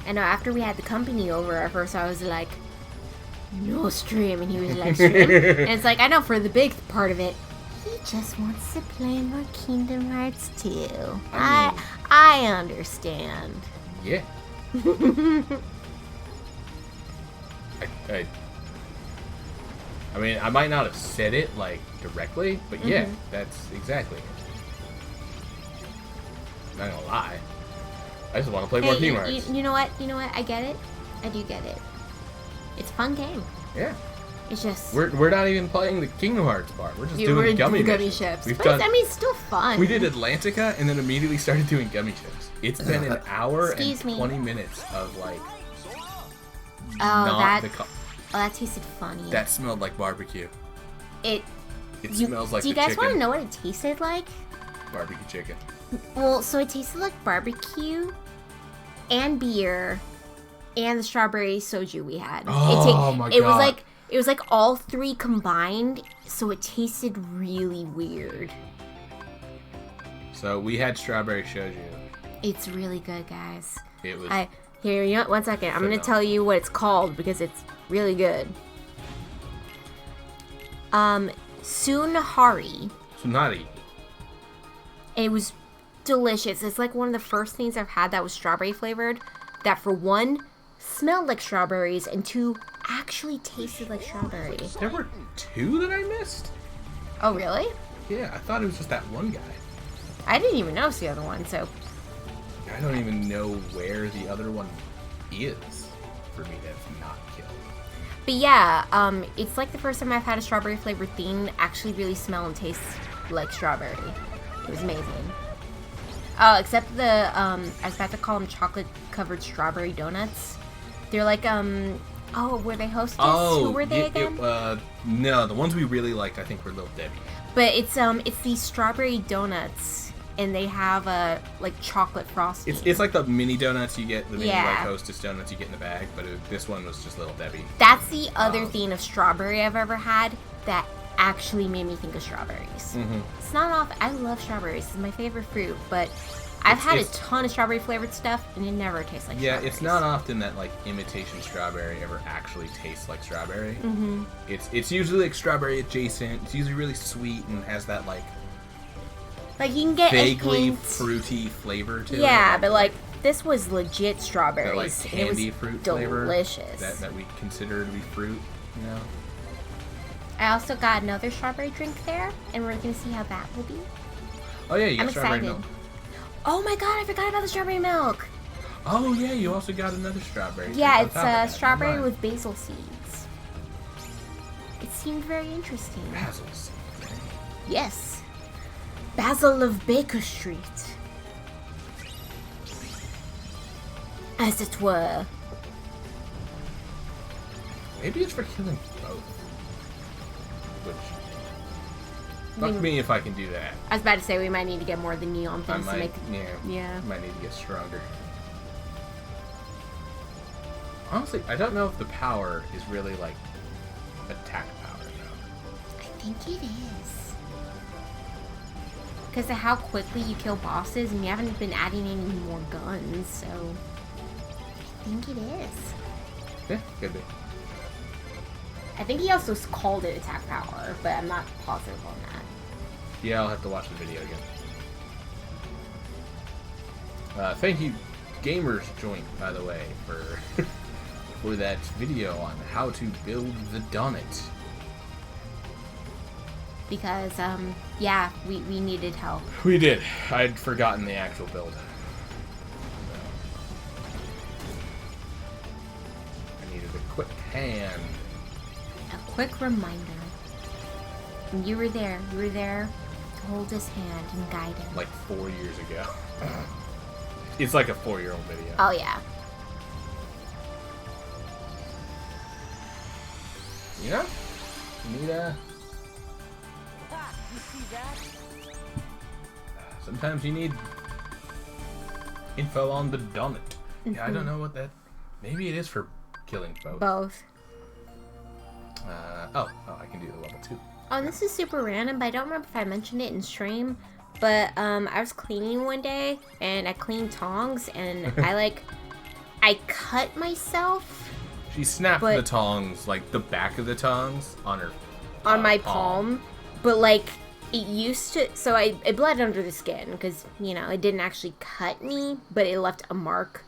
I know, after we had the company over, at first I was like, no stream, and he was like, stream? And it's like, I know, for the big part of it, he just wants to play more Kingdom Hearts 2. I understand. Yeah. I mean, I might not have said it, directly, but yeah, that's exactly it. Not gonna lie. I just want to play more Kingdom Hearts. You know what? I get it. I do get it. It's a fun game. Yeah. It's just... We're not even playing the Kingdom Hearts part. We're just we're doing gummy missions. ships. We've But done... it's still fun. We did Atlantica and then immediately started doing gummy ships. It's been an hour Excuse and me. 20 minutes of that tasted funny. That smelled like barbecue. It Smells like Do you the guys chicken. want to know what it tasted like? Barbecue chicken. Well, so it tasted like barbecue and beer and the strawberry soju we had. Oh my It was God. it was like all three combined, so it tasted really weird. So we had strawberry shoju. It's really good, guys. It was Here, one second. I'm gonna Phenomenal. tell you what it's called because it's really good. Sunahari. Tsunari. It was delicious. It's like one of the first things I've had that was strawberry flavored. that for one, smelled like strawberries, and two, actually tasted like strawberry. There were 2 that I missed? Oh, really? Yeah, I thought it was just that one guy. I didn't even notice the other one, so... I don't even know where the other one is for me to have not killed. But yeah, it's like the first time I've had a strawberry flavored thing actually really smell and taste like strawberry. It was amazing. Except the, I was about to call them chocolate covered strawberry donuts. They're like, were they Hostess? Who were they again? No, the ones we really liked, I think, were Little Debbie. But it's these strawberry donuts, and they have like chocolate frosting. It's like the mini donuts you get, the mini Yeah. like Hostess donuts you get in the bag, but this one was just Little Debbie. That's the other thing of strawberry I've ever had that actually made me think of strawberries. Mm-hmm. It's not off. I love strawberries. It's my favorite fruit, but I've had a ton of strawberry flavored stuff, and it never tastes like strawberries. Yeah, it's not often that like imitation strawberry ever actually tastes like strawberry. Mm-hmm. It's usually like strawberry adjacent. It's usually really sweet and has that like you can get vaguely a hint. fruity flavor to it. Yeah, but like this was legit strawberries. That like and it was candy fruit delicious. flavor that we consider to be fruit. You know. I also got another strawberry drink there, and we're gonna see how that will be. Oh yeah, you got I'm strawberry excited. milk. Oh my god, I forgot about the strawberry milk. Oh yeah, you also got another strawberry. Yeah, drink it's on top of that. strawberry Never mind. with basil seeds. It seemed very interesting. basil seeds. Yes. Basil of Baker Street. As it were. Maybe it's for killing both. Which, fuck me if I can do that. I was about to say we might need to get more of the neon I things to make. Yeah. might need to get stronger. Honestly, I don't know if the power is really like attack power though. I think it is. Because of how quickly you kill bosses, and you haven't been adding any more guns, so I think it is. Yeah, could be. I think he also called it attack power, but I'm not positive on that. Yeah, I'll have to watch the video again. Thank you, Gamers Joint, by the way, for for that video on how to build the donut. Because, yeah, we needed help. We did. I'd forgotten the actual build. I needed a quick hand. A quick reminder. When you were there to hold his hand and guide him. Like 4 years ago. It's like a 4-year-old video. Oh, yeah. You know? You need a... Ha! You see that? Sometimes you need info on the donut. Yeah, I don't know what that... Maybe it is for killing both. Both. Oh, I can do the level 2. Oh, this is super random, but I don't remember if I mentioned it in stream. But, I was cleaning one day, and I cleaned tongs, and I cut myself She snapped But- the tongs, like the back of the tongs, on her on my palm. But, like, it used to... So it bled under the skin, because, you know, it didn't actually cut me, but it left a mark.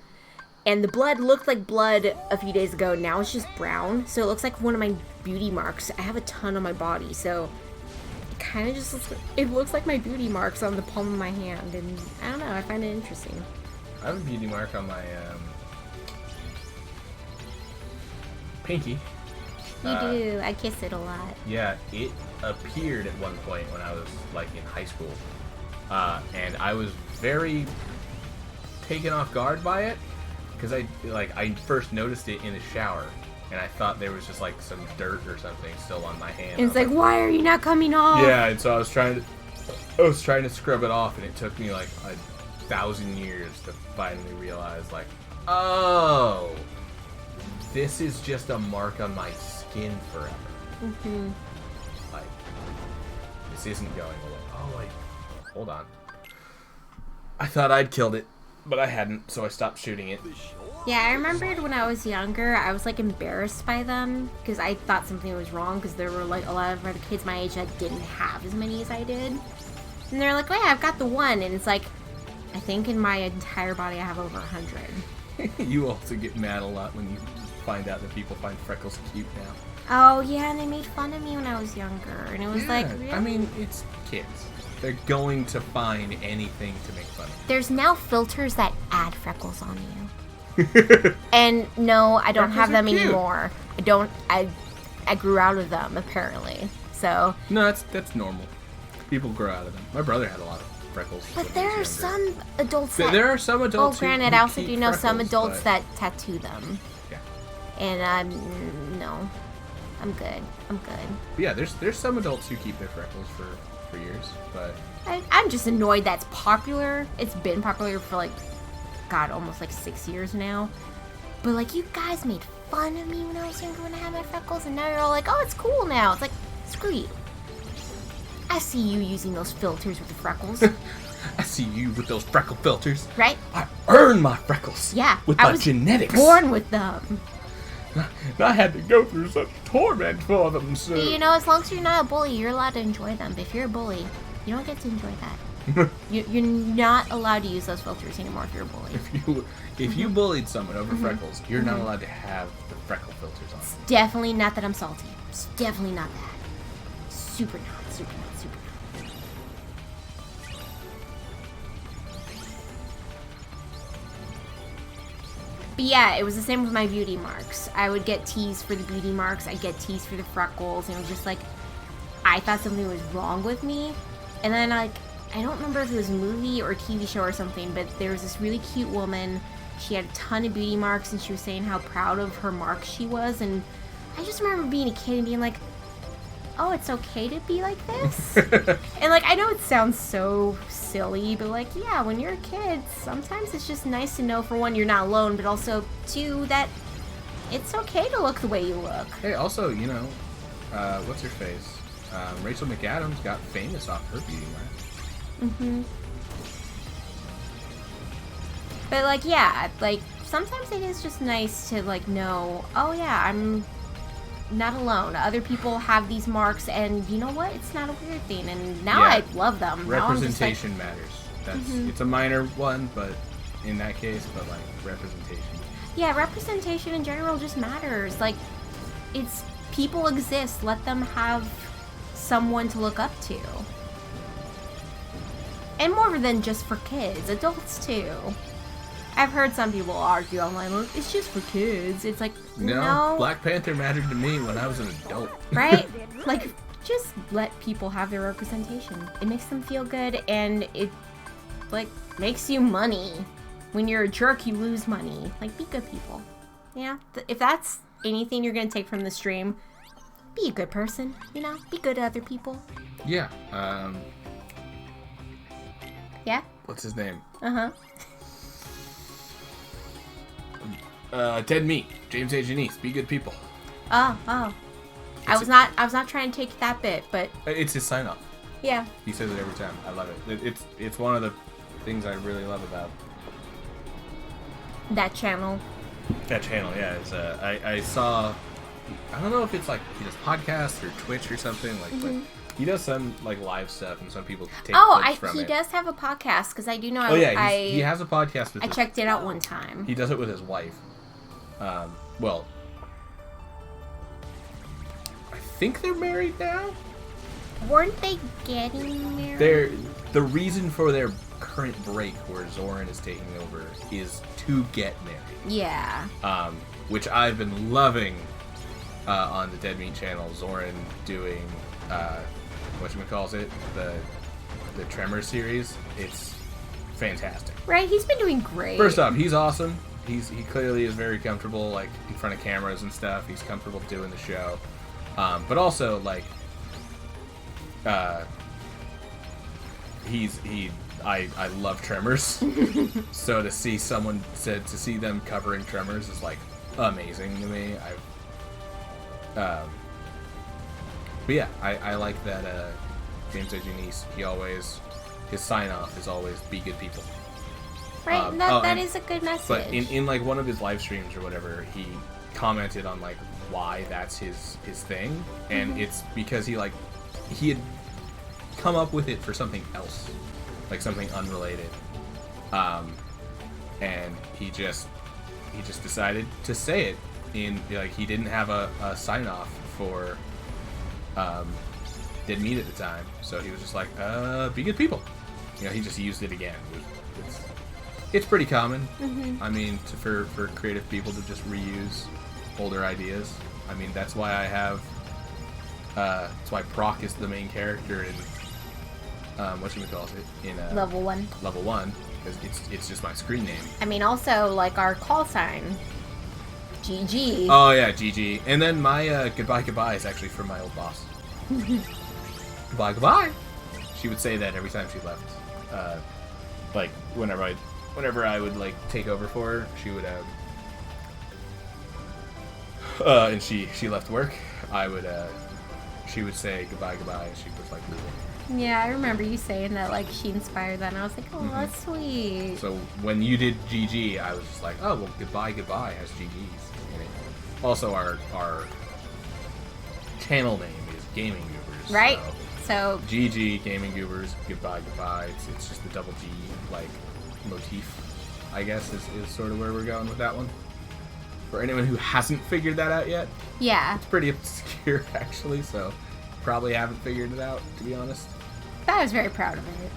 And the blood looked like blood a few days ago. Now it's just brown. So it looks like one of my beauty marks. I have a ton on my body. So it kind of just looks like my beauty marks on the palm of my hand. And I don't know. I find it interesting. I have a beauty mark on my pinky. You do. I kiss it a lot. Yeah, it appeared at one point when I was like in high school. And I was very taken off guard by it. Because I first noticed it in the shower, and I thought there was just like some dirt or something still on my hand. And it's like, why are you not coming off? Yeah, and so I was trying to scrub it off, and it took me like 1,000 years to finally realize, like, oh, this is just a mark on my skin forever. Mm-hmm. Like, this isn't going away. Oh, wait, hold on. I thought I'd killed it. But I hadn't, so I stopped shooting it. Yeah, I remembered when I was younger, I was like embarrassed by them because I thought something was wrong because there were like a lot of other kids my age that didn't have as many as I did. And they're like, oh yeah, I've got the one. And it's like, I think in my entire body I have over 100. You also get mad a lot when you find out that people find freckles cute now. Oh yeah, and they made fun of me when I was younger, and it was like, really? I mean, it's kids. They're going to find anything to make fun of. There's now filters that add freckles on you. And no, I don't Freckles have are them cute. anymore. I grew out of them apparently. So, No, that's normal. People grow out of them. My brother had a lot of freckles. but when he there are was younger. some adults that There are some Oh, adults granted, who I also keep do know some freckles, adults but- that tattoo them. Yeah. And no. I'm good. I'm good. But yeah, there's some adults who keep their freckles for years, but I'm just annoyed that's popular. It's been popular for like, God, almost like 6 years now. But like, you guys made fun of me when I was younger when I had my freckles, and now you're all like, oh, it's cool now. It's like, screw you. I see you using those filters with the freckles, I see you with those freckle filters. right? I earned my freckles. Yeah, With I my was genetics. born with them. I had to go through such torment for them, sir. You know, as long as you're not a bully, you're allowed to enjoy them. But if you're a bully, you don't get to enjoy that. You're not allowed to use those filters anymore if you're a bully. If you bullied someone over freckles, you're not allowed to have the freckle filters on. Definitely not that I'm salty. It's definitely not that. Super not, super not, super not. But yeah, it was the same with my beauty marks. I would get teased for the beauty marks. I'd get teased for the freckles. And it was just like, I thought something was wrong with me. And then I don't remember if it was a movie or a TV show or something, but there was this really cute woman. She had a ton of beauty marks, and she was saying how proud of her marks she was. And I just remember being a kid and being like, oh, it's okay to be like this? And like, I know it sounds so silly, but like, yeah, when you're a kid, sometimes it's just nice to know, for one, you're not alone, but also, two, that it's okay to look the way you look. Hey, also, you know, what's her face? Rachel McAdams got famous off her beauty mark. But like, yeah, like, sometimes it is just nice to like know, oh yeah, I'm not alone. Other people have these marks, and you know what? It's not a weird thing, and now Yeah. I love them. Now I'm just like, Representation matters. That's it's a minor one, but in that case, but like representation. yeah, representation in general just matters. Like, it's people exist. Let them have someone to look up to. And more than just for kids, adults too. I've heard some people argue online, well, it's just for kids. It's like, no. Black Panther mattered to me when I was an adult. Right? Like, just let people have their representation. It makes them feel good, and it, like, makes you money. When you're a jerk, you lose money. Like, be good people. Yeah? If that's anything you're gonna take from the stream, be a good person, you know? Be good to other people. Yeah. Yeah? What's his name? Uh-huh. Dead Meat. James A. Janice. Be good people. Oh. I was not trying to take that bit, but It's his sign off. yeah. He says it every time. I love it. It's one of the things I really love about That channel. that channel. Yeah, it's I saw. I don't know if it's like he does podcasts or Twitch or something like, but he does some like live stuff, and some people take clips from he it. does have a podcast, because I do know. Oh yeah, he has a podcast with. I checked it out one time. He does it with his wife. Well, I think they're married now. Weren't they getting married? The reason for their current break, where Zoran is taking over, is to get married. Yeah. Which I've been loving on the Dead Meat channel. Zoran doing whatchamacallit, the Tremor series. It's fantastic. Right, he's been doing great. First off, he's awesome. He clearly is very comfortable, like, in front of cameras and stuff. He's comfortable doing the show. But also, like, I love Tremors. So to see them covering Tremors is like amazing to me. But yeah, I like that James A. Janice, his sign off is always be good people. Right, that is a good message. But in like one of his live streams or whatever, he commented on like why that's his thing, and it's because he had come up with it for something else, like something unrelated, And he just decided to say it in, like, he didn't have a sign off for Dead Meat at the time, so he was just like, be good people. You know, he just used it again. It's pretty common. I mean, for creative people to just reuse older ideas. I mean, that's why I have. That's why Proc is the main character in whatchamacallit in Level 1. Level 1, because it's just my screen name. I mean, also, like, our call sign. GG. Oh yeah, GG. And then my goodbye is actually from my old boss. Goodbye. She would say that every time she left. Like whenever I would like take over for her, she would and she left work, she would say goodbye, and she was like leaving. Yeah, I remember you saying that, like, she inspired that, and I was like, oh, that's sweet. So when you did GG, I was just like, oh, well, goodbye has GG's in it. Also, our channel name is Gaming Goobers. Right? So GG, Gaming Goobers, goodbye. It's just the double G, like, motif, I guess, is sort of where we're going with that one. For anyone who hasn't figured that out yet, yeah, it's pretty obscure, actually, so probably haven't figured it out, to be honest. I was very proud of it.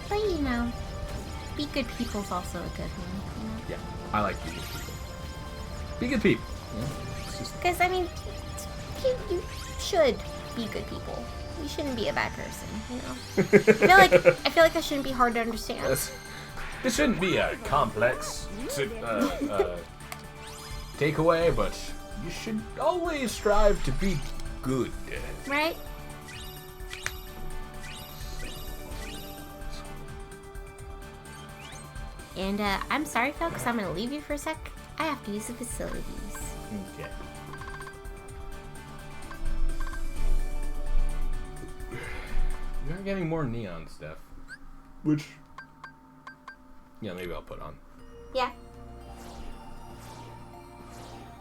But, you know, be good people's also a good one. You know? Yeah, I like be good people. Be good people. Yeah, it's just... Because, I mean, you should be good people. You shouldn't be a bad person, you know? I feel like that shouldn't be hard to understand. It shouldn't be a complex takeaway, but you should always strive to be good. Right? And I'm sorry, folks, I'm gonna leave you for a sec. I have to use the facilities. Okay. We are getting more neon stuff. Which... yeah, maybe I'll put on. Yeah.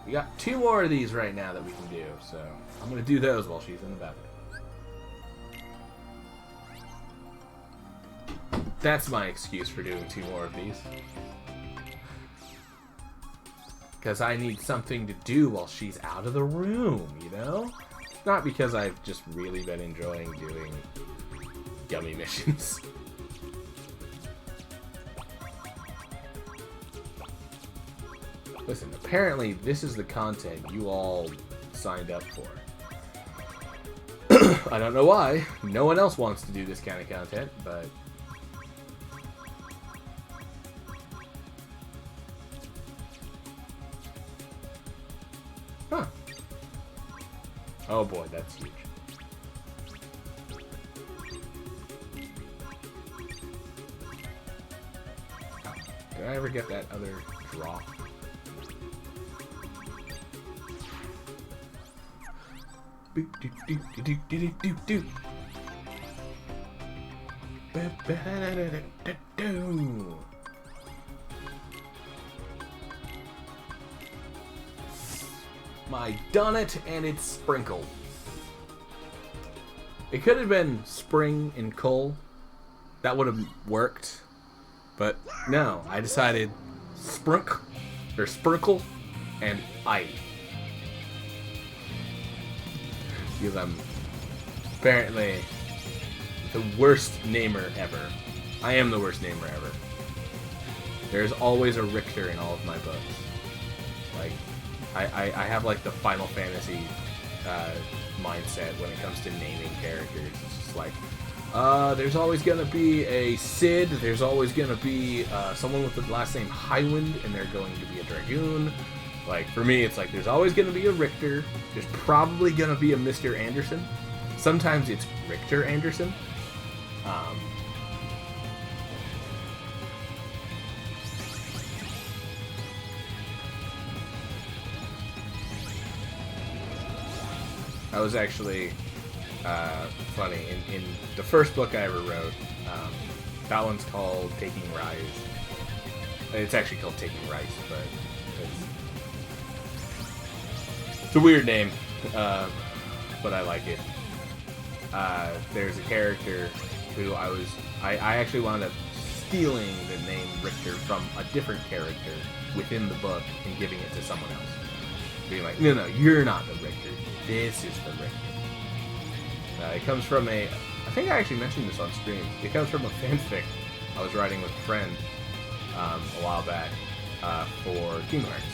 We got 2 more of these right now that we can do, so I'm gonna do those while she's in the bathroom. That's my excuse for doing 2 more of these. Because I need something to do while she's out of the room, you know? Not because I've just really been enjoying doing yummy missions. Listen, apparently this is the content you all signed up for. I don't know why. No one else wants to do this kind of content, but... huh. Oh boy, that's huge. Did I ever get that other draw? My donut and it's sprinkled. It could have been spring and coal. That would have worked. But no, I decided sprinkle and I. Because I'm apparently the worst namer ever. I am the worst namer ever. There's always a Richter in all of my books. Like, I have like the Final Fantasy mindset when it comes to naming characters. It's just like, there's always gonna be a Cid, there's always gonna be someone with the last name Highwind, and they're going to be a Dragoon. Like, for me, it's like, there's always gonna be a Richter, there's probably gonna be a Mr. Anderson. Sometimes it's Richter Anderson. I was actually funny in the first book I ever wrote. That one's called Taking Rise. It's actually called Taking Rice, but it's a weird name. but I like it. There's a character who I actually wound up stealing the name Richter from a different character within the book and giving it to someone else. Being like, no, you're not the Richter. This is the Richter. It comes from I think I actually mentioned this on stream. It comes from a fanfic I was writing with a friend a while back for Kingdom Hearts.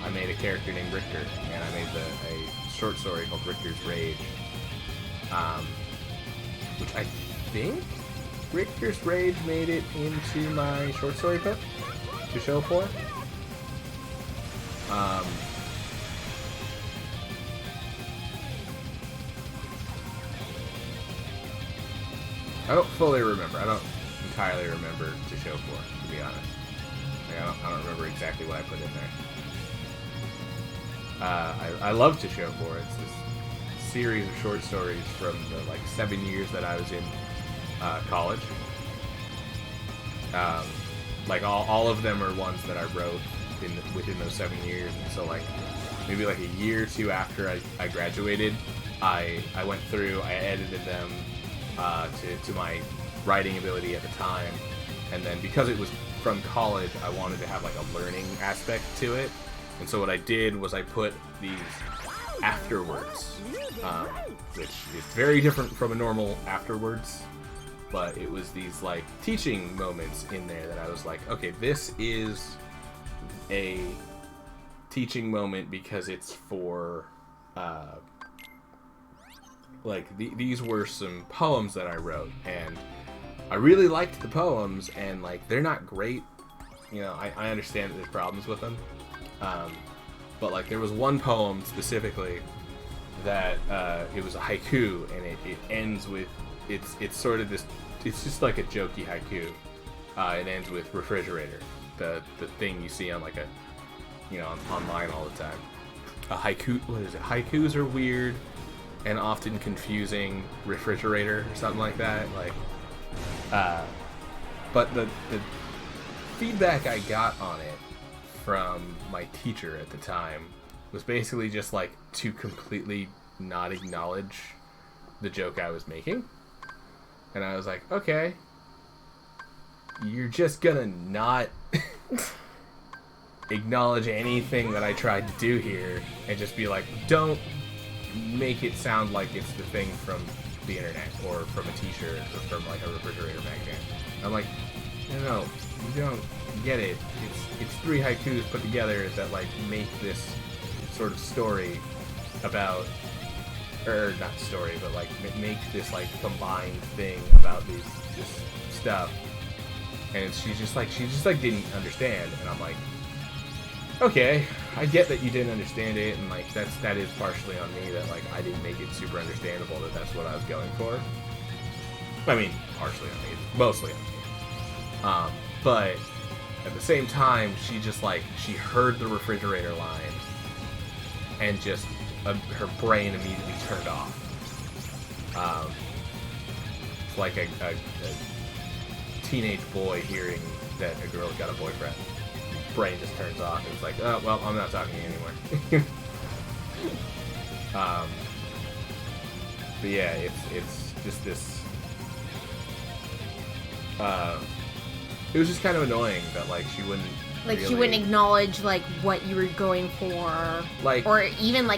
I made a character named Richter, and I made a short story called Richter's Rage, which I think Richter's Rage made it into my short story book to show for. I don't fully remember. I don't entirely remember to show for, to be honest. Like, I don't remember exactly what I put in there. I love to show for. It's this series of short stories from the 7 years that I was in college. All of them are ones that I wrote within those 7 years, and so maybe a year or two after I graduated, I went through, I edited them to my writing ability at the time, and then because it was from college, I wanted to have a learning aspect to it, and so what I did was I put these afterwords, which is very different from a normal afterwards, but it was these teaching moments in there that I was like, okay, this is a teaching moment because it's for these were some poems that I wrote, and I really liked the poems, and they're not great, I understand that there's problems with them, but there was one poem specifically that it was a haiku, and it ends with it's sort of this, it's just a jokey haiku. It ends with refrigerator, the thing you see on online all the time. A haiku, what is it? Haikus are weird and often confusing. Refrigerator or something like that. But the feedback I got on it from my teacher at the time was basically just to completely not acknowledge the joke I was making. And I was like, okay, you're just gonna not acknowledge anything that I tried to do here and just be like, don't make it sound like it's the thing from the internet or from a t-shirt or from a refrigerator magazine. I'm like, no, you don't get it. It's 3 haikus put together that make this sort of story about, or not story, but make this combined thing about this stuff. And she just didn't understand, and I'm like, okay, I get that you didn't understand it, and that is partially on me that I didn't make it super understandable that that's what I was going for. I mean, partially on me, mostly on me. But at the same time, she just she heard the refrigerator line, and just her brain immediately turned off. It's like a teenage boy hearing that a girl's got a boyfriend. Brain just turns off, and it's like, oh, well, I'm not talking to you anymore. But yeah, it's just this. It was just kind of annoying that she wouldn't. She wouldn't acknowledge what you were going for, or even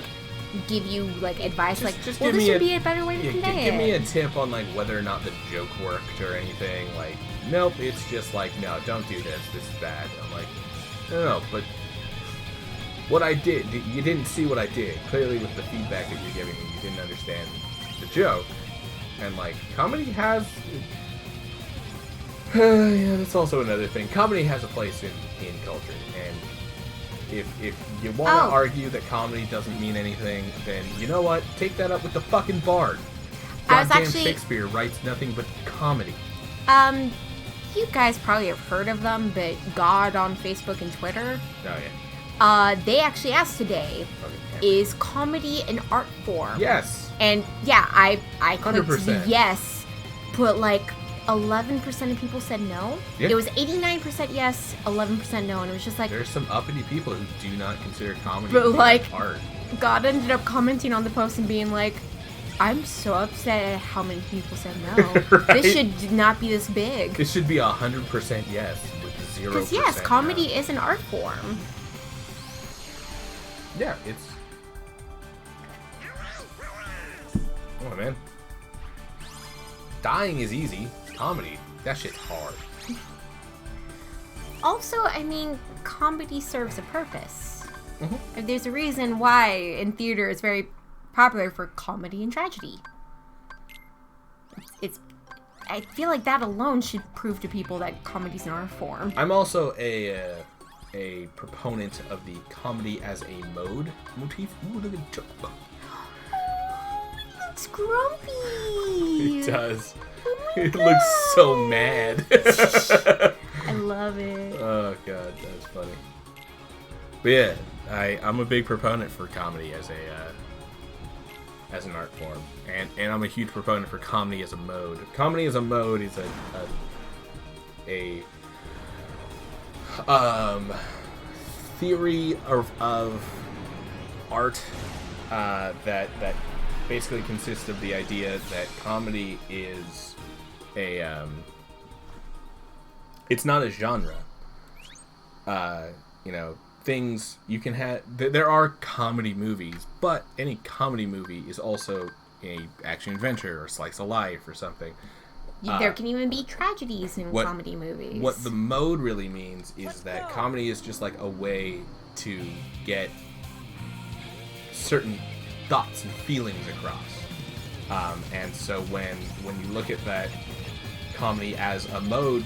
give you advice, just well, give this me would be a better way to convey it. Give me a tip on whether or not the joke worked or anything. Nope, it's just no, don't do this. This is bad. I'm like, no, but what I did, you didn't see what I did. Clearly, with the feedback that you're giving me, you didn't understand the joke. And comedy has. Yeah, that's also another thing. Comedy has a place in culture, and if you want to argue that comedy doesn't mean anything, then you know what? Take that up with the fucking Bard. Goddamn Shakespeare writes nothing but comedy. You guys probably have heard of them, but God on Facebook and Twitter. Oh yeah. They actually asked today, is comedy an art form? Yes. And yeah, I clicked 100%. yes, but 11% of people said no. Yeah. It was 89% yes, 11% no, and it was just there's some uppity people who do not consider comedy but art. God ended up commenting on the post and being like, I'm so upset at how many people said no. Right? This should not be this big. It should be 100% yes with 0%. Because yes, comedy no. is an art form. Yeah, it's. Oh man. Dying is easy. Comedy, that shit's hard. Also, I mean, comedy serves a purpose. Mm-hmm. There's a reason why in theater it's very popular for comedy and tragedy. It's I feel like that alone should prove to people that comedy's an art form. I'm also a proponent of the comedy as a mode motif. Ooh, look at Chuck. It's grumpy. It does. Oh my It looks so mad. I love it. Oh god, that's funny. But yeah, I'm a big proponent for comedy as an art form, and I'm a huge proponent for comedy as a mode. Comedy as a mode is a theory of art that basically consists of the idea that comedy is it's not a genre. Things you can have. There are comedy movies, but any comedy movie is also a action adventure or slice of life or something. There can even be tragedies in comedy movies. What the mode really means is that comedy is just like a way to get certain thoughts and feelings across. And so when you look at that comedy as a mode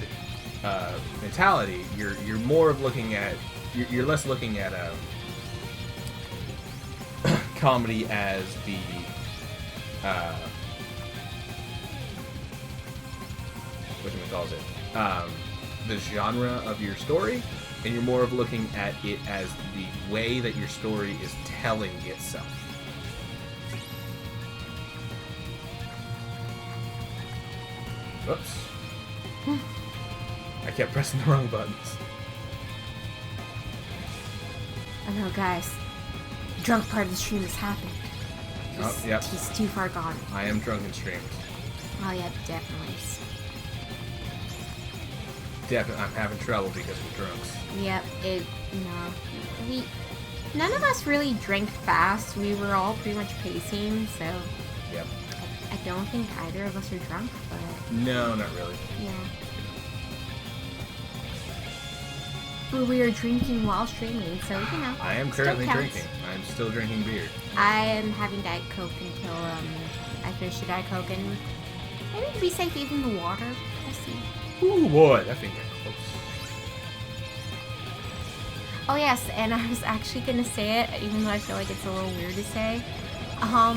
mentality, you're more of looking at you're less looking at comedy as the the genre of your story, and you're more of looking at it as the way that your story is telling itself. Whoops. I kept pressing the wrong buttons. Oh no, guys. The drunk part of the stream has happened. Yep. He's too far gone. I am drunk in streams. Oh yeah, definitely. Definitely, I'm having trouble because we're drunks. Yep, none of us really drank fast. We were all pretty much pacing, so Yep. I don't think either of us are drunk, but No, not really. yeah. But we are drinking while streaming, so I am still currently counts. drinking. I'm still drinking beer. I am having Diet Coke until I finish the Diet Coke, and maybe to be safe, even the water. We'll see. Ooh boy, that thing got close. Oh yes, and I was actually gonna say it, even though I feel like it's a little weird to say. I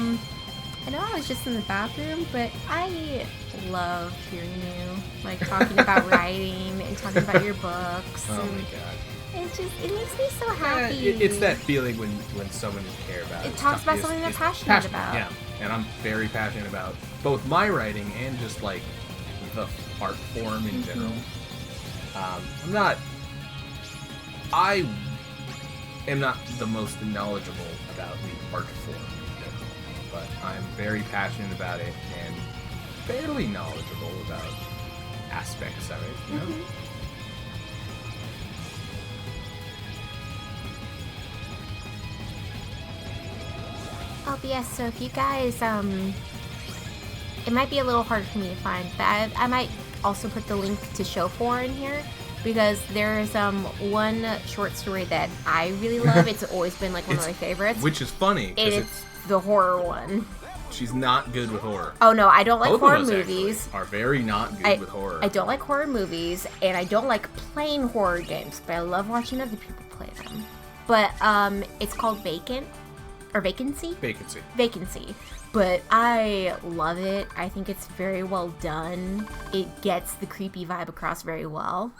know I was just in the bathroom, but I love hearing you, like, talking about writing and talking about your books. Oh and my god. it makes me so happy. It's that feeling when someone you care about. It talks about something they're passionate about. Yeah, and I'm very passionate about both my writing and just like the art form in general. I am not the most knowledgeable about the art form in general, but I'm very passionate about it and fairly knowledgeable about aspects of it, you know? Oh, but yes, so if you guys, it might be a little hard for me to find, but I might also put the link to show for in here, because there's one short story that I really love. It's always been like one of my favorites. Which is funny, and it's the horror one. She's not good with horror. Oh no, I don't like Both horror of us movies. Are very not good with horror. I don't like horror movies, and I don't like playing horror games, but I love watching other people play them. But it's called Vacancy. But I love it. I think it's very well done. It gets the creepy vibe across very well.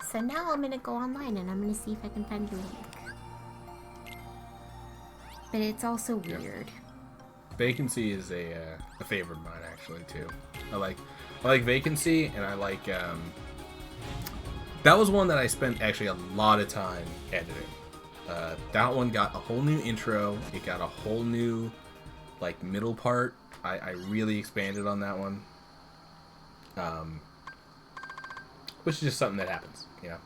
So now I'm gonna go online and I'm gonna see if I can find the link. But it's also weird. Vacancy is a favorite of mine actually too. I like Vacancy, and I like that was one that I spent actually a lot of time editing. That one got a whole new intro. It got a whole new, like, middle part. I really expanded on that one. Which is just something that happens, you know.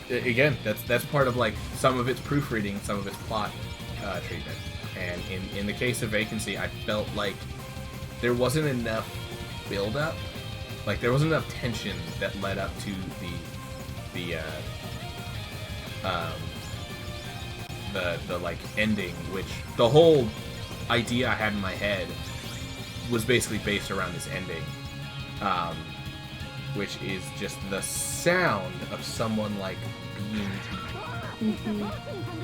Again, that's part of, like, some of its proofreading, some of its plot treatment. And in the case of Vacancy, I felt like there wasn't enough build-up. Like, there wasn't enough tension that led up to the like ending, which the whole idea I had in my head was basically based around this ending, which is just the sound of someone like being people.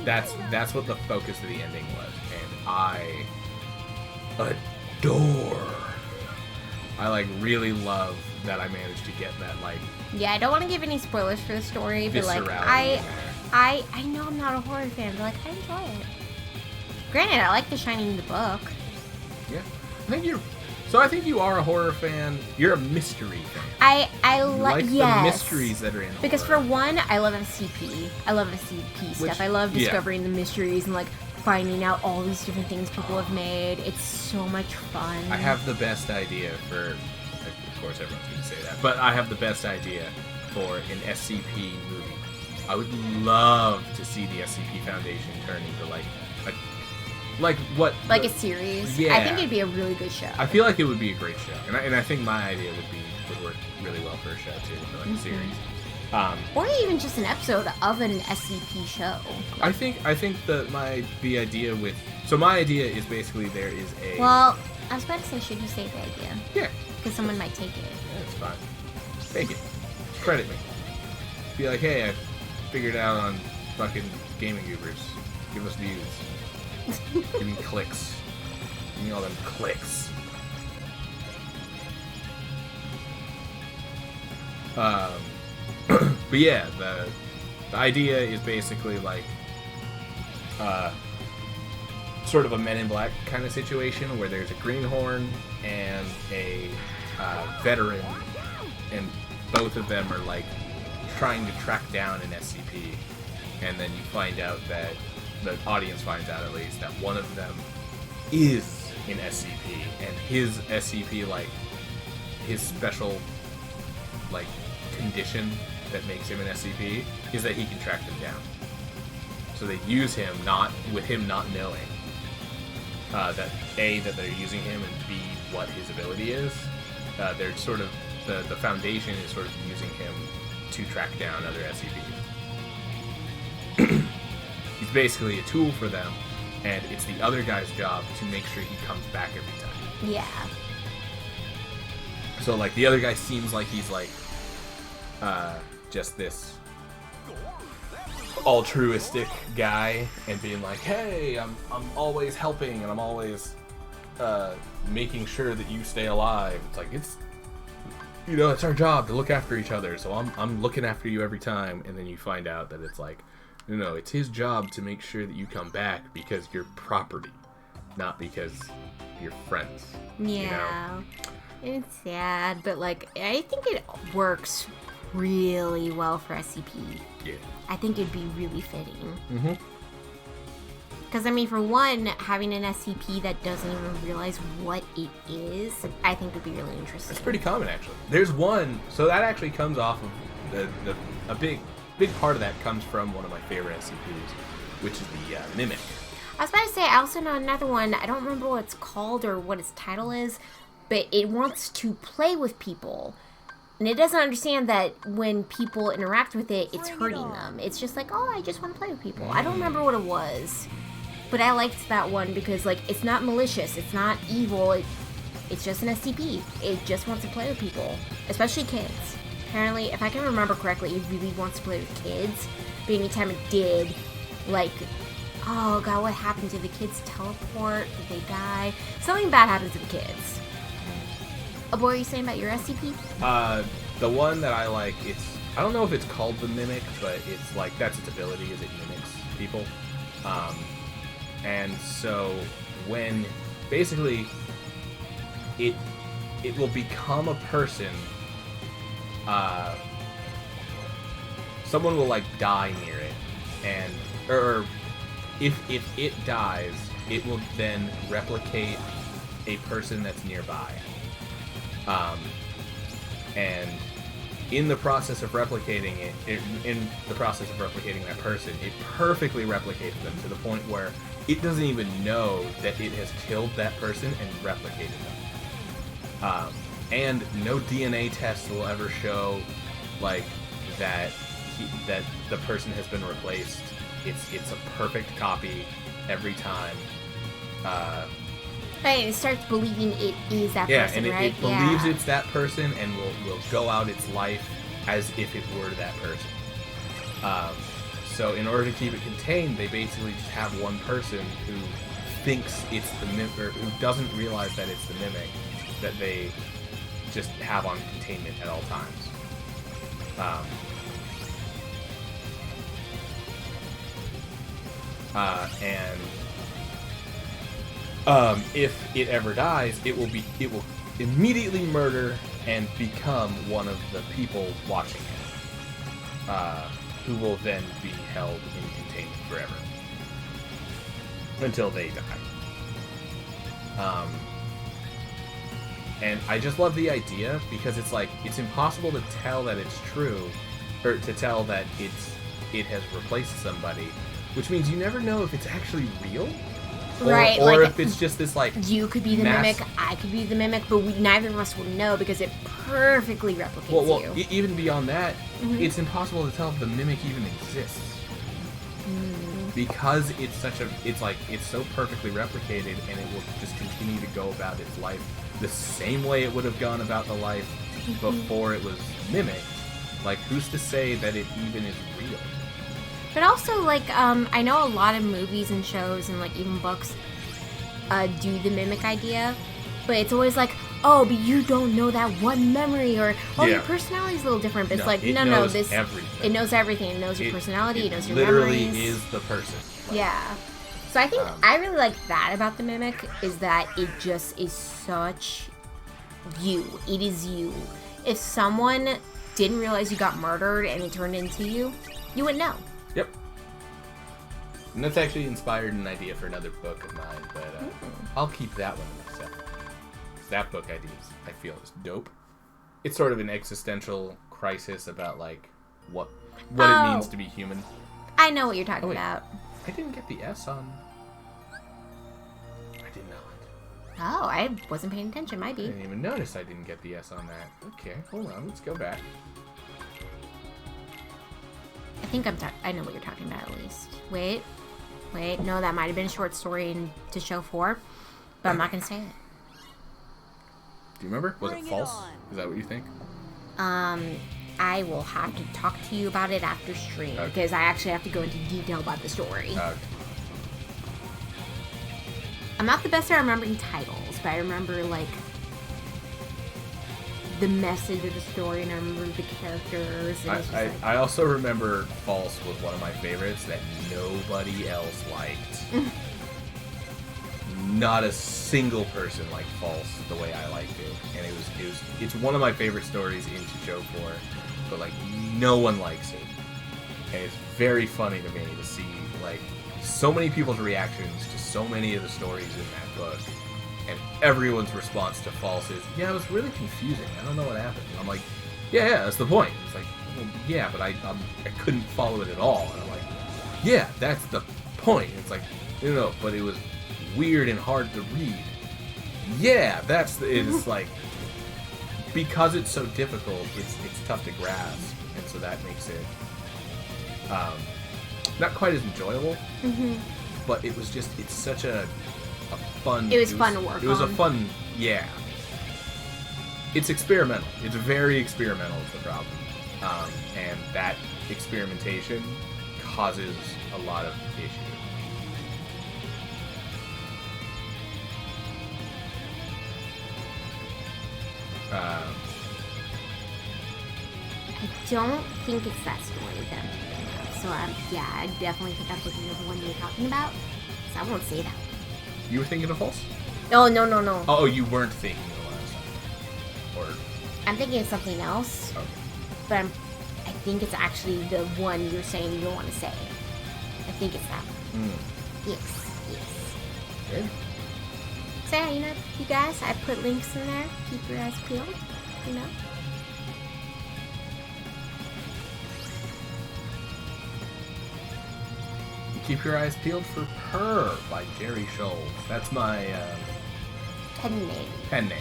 That's what the focus of the ending was, and I adore. I like really love that I managed to get that, like, Yeah, I don't want to give any spoilers for the story, but like viscerality in there. I know I'm not a horror fan, but like I enjoy it. Granted, I like The Shining the book. Yeah, I think you are a horror fan. You're a mystery fan. I You like yes. the mysteries that are in Because horror. for one, I love SCP. I love SCP stuff. I love yeah. discovering the mysteries and like finding out all these different things people have made. It's so much fun. I have the best idea for, of course everyone's going to say that, but I have the best idea for an SCP movie. I would love to see the SCP Foundation turn into like a series. Yeah. I think it'd be a really good show. I feel like it would be a great show, and I think my idea would work really well for a show too, for like a series. Or even just an episode of an SCP show. I think the idea with my idea is basically there is a Well, I was about to say, should you say the idea? yeah. Because someone might take it. That's fine. Take it. Credit me. Be like, hey, I figured out on fucking Gaming Goobers. Give us views. Give me clicks. Give me all them clicks. But yeah, the idea is basically like sort of a Men in Black kind of situation where there's a greenhorn and a veteran, and both of them are like trying to track down an SCP, and then you find out that the audience finds out at least that one of them is an SCP, and his SCP, like his special like condition that makes him an SCP is that he can track them down. So they use him with him not knowing that A, that they're using him, and B, what his ability is. They're sort of the Foundation is sort of using him to track down other SCPs. He's basically a tool for them, and it's the other guy's job to make sure he comes back every time. Yeah. So like the other guy seems like he's like just this altruistic guy and being like, hey, I'm always helping and I'm always making sure that you stay alive. It's like it's our job to look after each other, so I'm looking after you every time. And then you find out that it's like, no, it's his job to make sure that you come back because you're property, not because you're friends. Yeah. It's sad, but like I think it works really well for SCP. Yeah. I think it'd be really fitting. Mm-hmm. Because, I mean, for one, having an SCP that doesn't even realize what it is, I think would be really interesting. It's pretty common, actually. There's one, so that actually comes off of a big part of that comes from one of my favorite SCPs, which is the Mimic. I was about to say, I also know another one. I don't remember what it's called or what its title is, but it wants to play with people. And it doesn't understand that when people interact with it, it's hurting them. It's just like, oh, I just want to play with people. I don't remember what it was. But I liked that one because, like, it's not malicious. It's not evil. It's just an SCP. It just wants to play with people, especially kids. Apparently, if I can remember correctly, it really wants to play with kids. But anytime it did, like, oh, God, what happened? Did the kids teleport? Did they die? Something bad happened to the kids. What were you saying about your SCP? The one that I like, I don't know if it's called the Mimic, but it's like, that's its ability, is it mimics people. And so when basically it will become a person someone will like die near it, and or if it dies, it will then replicate a person that's nearby. And in the process of replicating in the process of replicating that person, it perfectly replicates them to the point where it doesn't even know that it has killed that person and replicated them. And no DNA test will ever show like that the person has been replaced. It's a perfect copy every time. Right, it starts believing it is that person, and right? it believes it's that person and will go out its life as if it were that person. So in order to keep it contained, they basically just have one person who thinks it's the mimic, or who doesn't realize that it's the mimic, that they just have on containment at all times. If it ever dies, it will immediately murder and become one of the people watching it, who will then be held in containment forever until they die. And I just love the idea because it's like it's impossible to tell that it's true, or to tell that it has replaced somebody, which means you never know if it's actually real. Right, or like, if it's just this like you could be the mimic, I could be the mimic, but neither of us will know because it perfectly replicates you. Even beyond that, it's impossible to tell if the mimic even exists because it's so perfectly replicated, and it will just continue to go about its life the same way it would have gone about the life before it was mimicked. Like, who's to say that it even is real? But also, like, I know a lot of movies and shows and, like, even books do the mimic idea, but it's always like, oh, but you don't know that one memory, or, oh, your personality's a little different, but it's like, it knows this, everything. It knows everything. It knows your personality, it knows your literally memories. is the person. Like, yeah. So I think I really like that about the mimic, is that it just is such you. It is you. If someone didn't realize you got murdered and it turned into you, you wouldn't know. Yep. And that's actually inspired an idea for another book of mine, but I'll keep that one to myself. That book idea, I feel, is dope. It's sort of an existential crisis about, like, what it means to be human. I know what you're talking about. I didn't get the S on... I did not. Oh, I wasn't paying attention. Might I be. didn't even notice I didn't get the S on that. Okay, hold on, let's go back. I think I know what you're talking about, at least. Wait. No, that might have been a short story to show 4, but I'm not going to say it. Do you remember? Was Bring it it false? on. Is that what you think? I will have to talk to you about it after stream, Okay. because I actually have to go into detail about the story. I'm not the best at remembering titles, but I remember, like, the message of the story, and I remember the characters. And it's just I also remember False was one of my favorites that nobody else liked. Not a single person liked False the way I liked it, and it's one of my favorite stories in Show 4, but like no one likes it, and it's very funny to me to see like so many people's reactions to so many of the stories in that book. And everyone's response to False is, yeah, it was really confusing. I don't know what happened. And I'm like, yeah, that's the point. It's like, well, yeah, but I couldn't follow it at all. And I'm like, yeah, that's the point. And it's like, no, but it was weird and hard to read. Yeah, it's like, because it's so difficult, it's tough to grasp. And so that makes it not quite as enjoyable. But it was just, it's such a fun... It was fun to work on. It was a fun... Yeah. It's experimental. It's very experimental is the problem. And that experimentation causes a lot of issues. I don't think it's that story that I'm thinking of. So, I definitely think I'm thinking of the one you're talking about. So I won't say that. You were thinking of False? Oh, no. Oh, you weren't thinking of the last time. Or... I'm thinking of something else. Okay. but I think it's actually the one you're saying you don't want to say. I think it's that one. Yes. Good. So yeah, you know, you guys, I put links in there. Keep your eyes peeled, you know. Keep your eyes peeled for Purr by Jerry Scholl. That's my Pen name. pen name.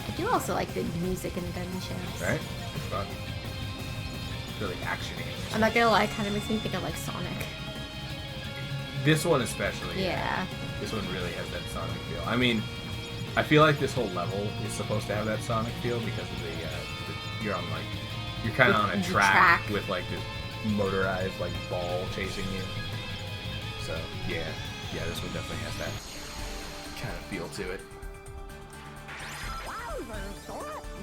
I do also like the music in the dungeon shows. Right? It's fun. It's really actiony. I'm not gonna lie, it kind of makes me think of like Sonic. This one especially. Yeah. This one really has that Sonic feel. I mean, I feel like this whole level is supposed to have that Sonic feel because of the you're on like you're kind of on a The track track. with like this motorized like ball chasing you. So yeah, this one definitely has that kind of feel to it.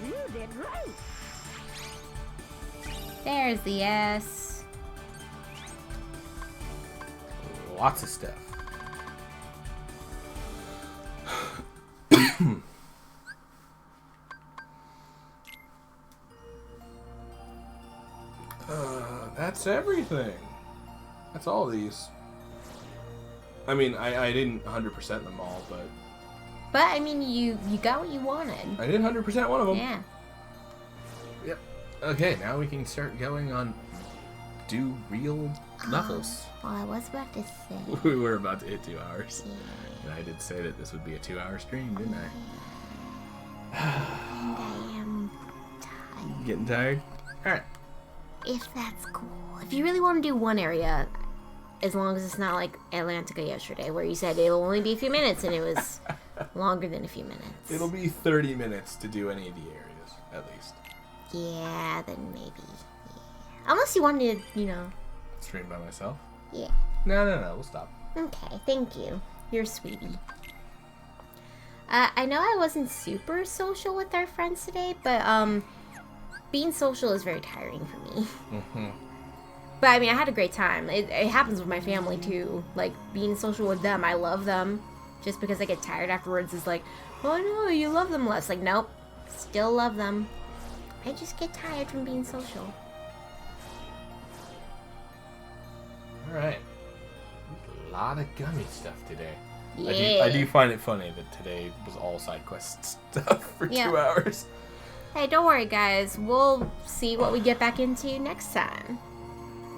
You did great. There's the S. Lots of stuff. That's everything. That's all these. I mean, I didn't 100% them all, but But I mean, you got what you wanted. I did 100% one of them. Yeah. Yep. Okay, now we can start going on do real levels. Well, I was about to say. We were about to hit 2 hours. Yeah. And I did say that this would be a 2-hour stream, didn't I? And I am tired. Getting tired? Alright. If that's cool. If you really want to do one area, as long as it's not like Atlantica yesterday, where you said it'll only be a few minutes, and it was longer than a few minutes. It'll be 30 minutes to do any of the areas, at least. Yeah, then maybe. Yeah. Unless you wanted to, you know. Stream by myself? Yeah. No, we'll stop. Okay, thank you. You're a sweetie. I know I wasn't super social with our friends today, but being social is very tiring for me. Mm-hmm. But I mean, I had a great time. It happens with my family too. Like being social with them, I love them. Just because I get tired afterwards is like, oh no, you love them less. Like nope, still love them. I just get tired from being social. Alright. A lot of gummy stuff today. Yeah. I do find it funny that today was all side quest stuff for Yeah. 2 hours. Hey, don't worry, guys. We'll see what we get back into next time.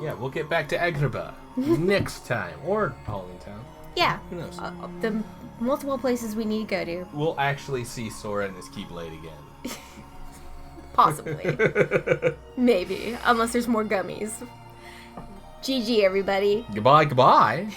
Yeah, we'll get back to Agrabah next time. Or Halloween Town. Yeah. Who knows? The multiple places we need to go to. We'll actually see Sora and his Keyblade again. Possibly. Maybe. Unless there's more gummies. GG, everybody. Goodbye.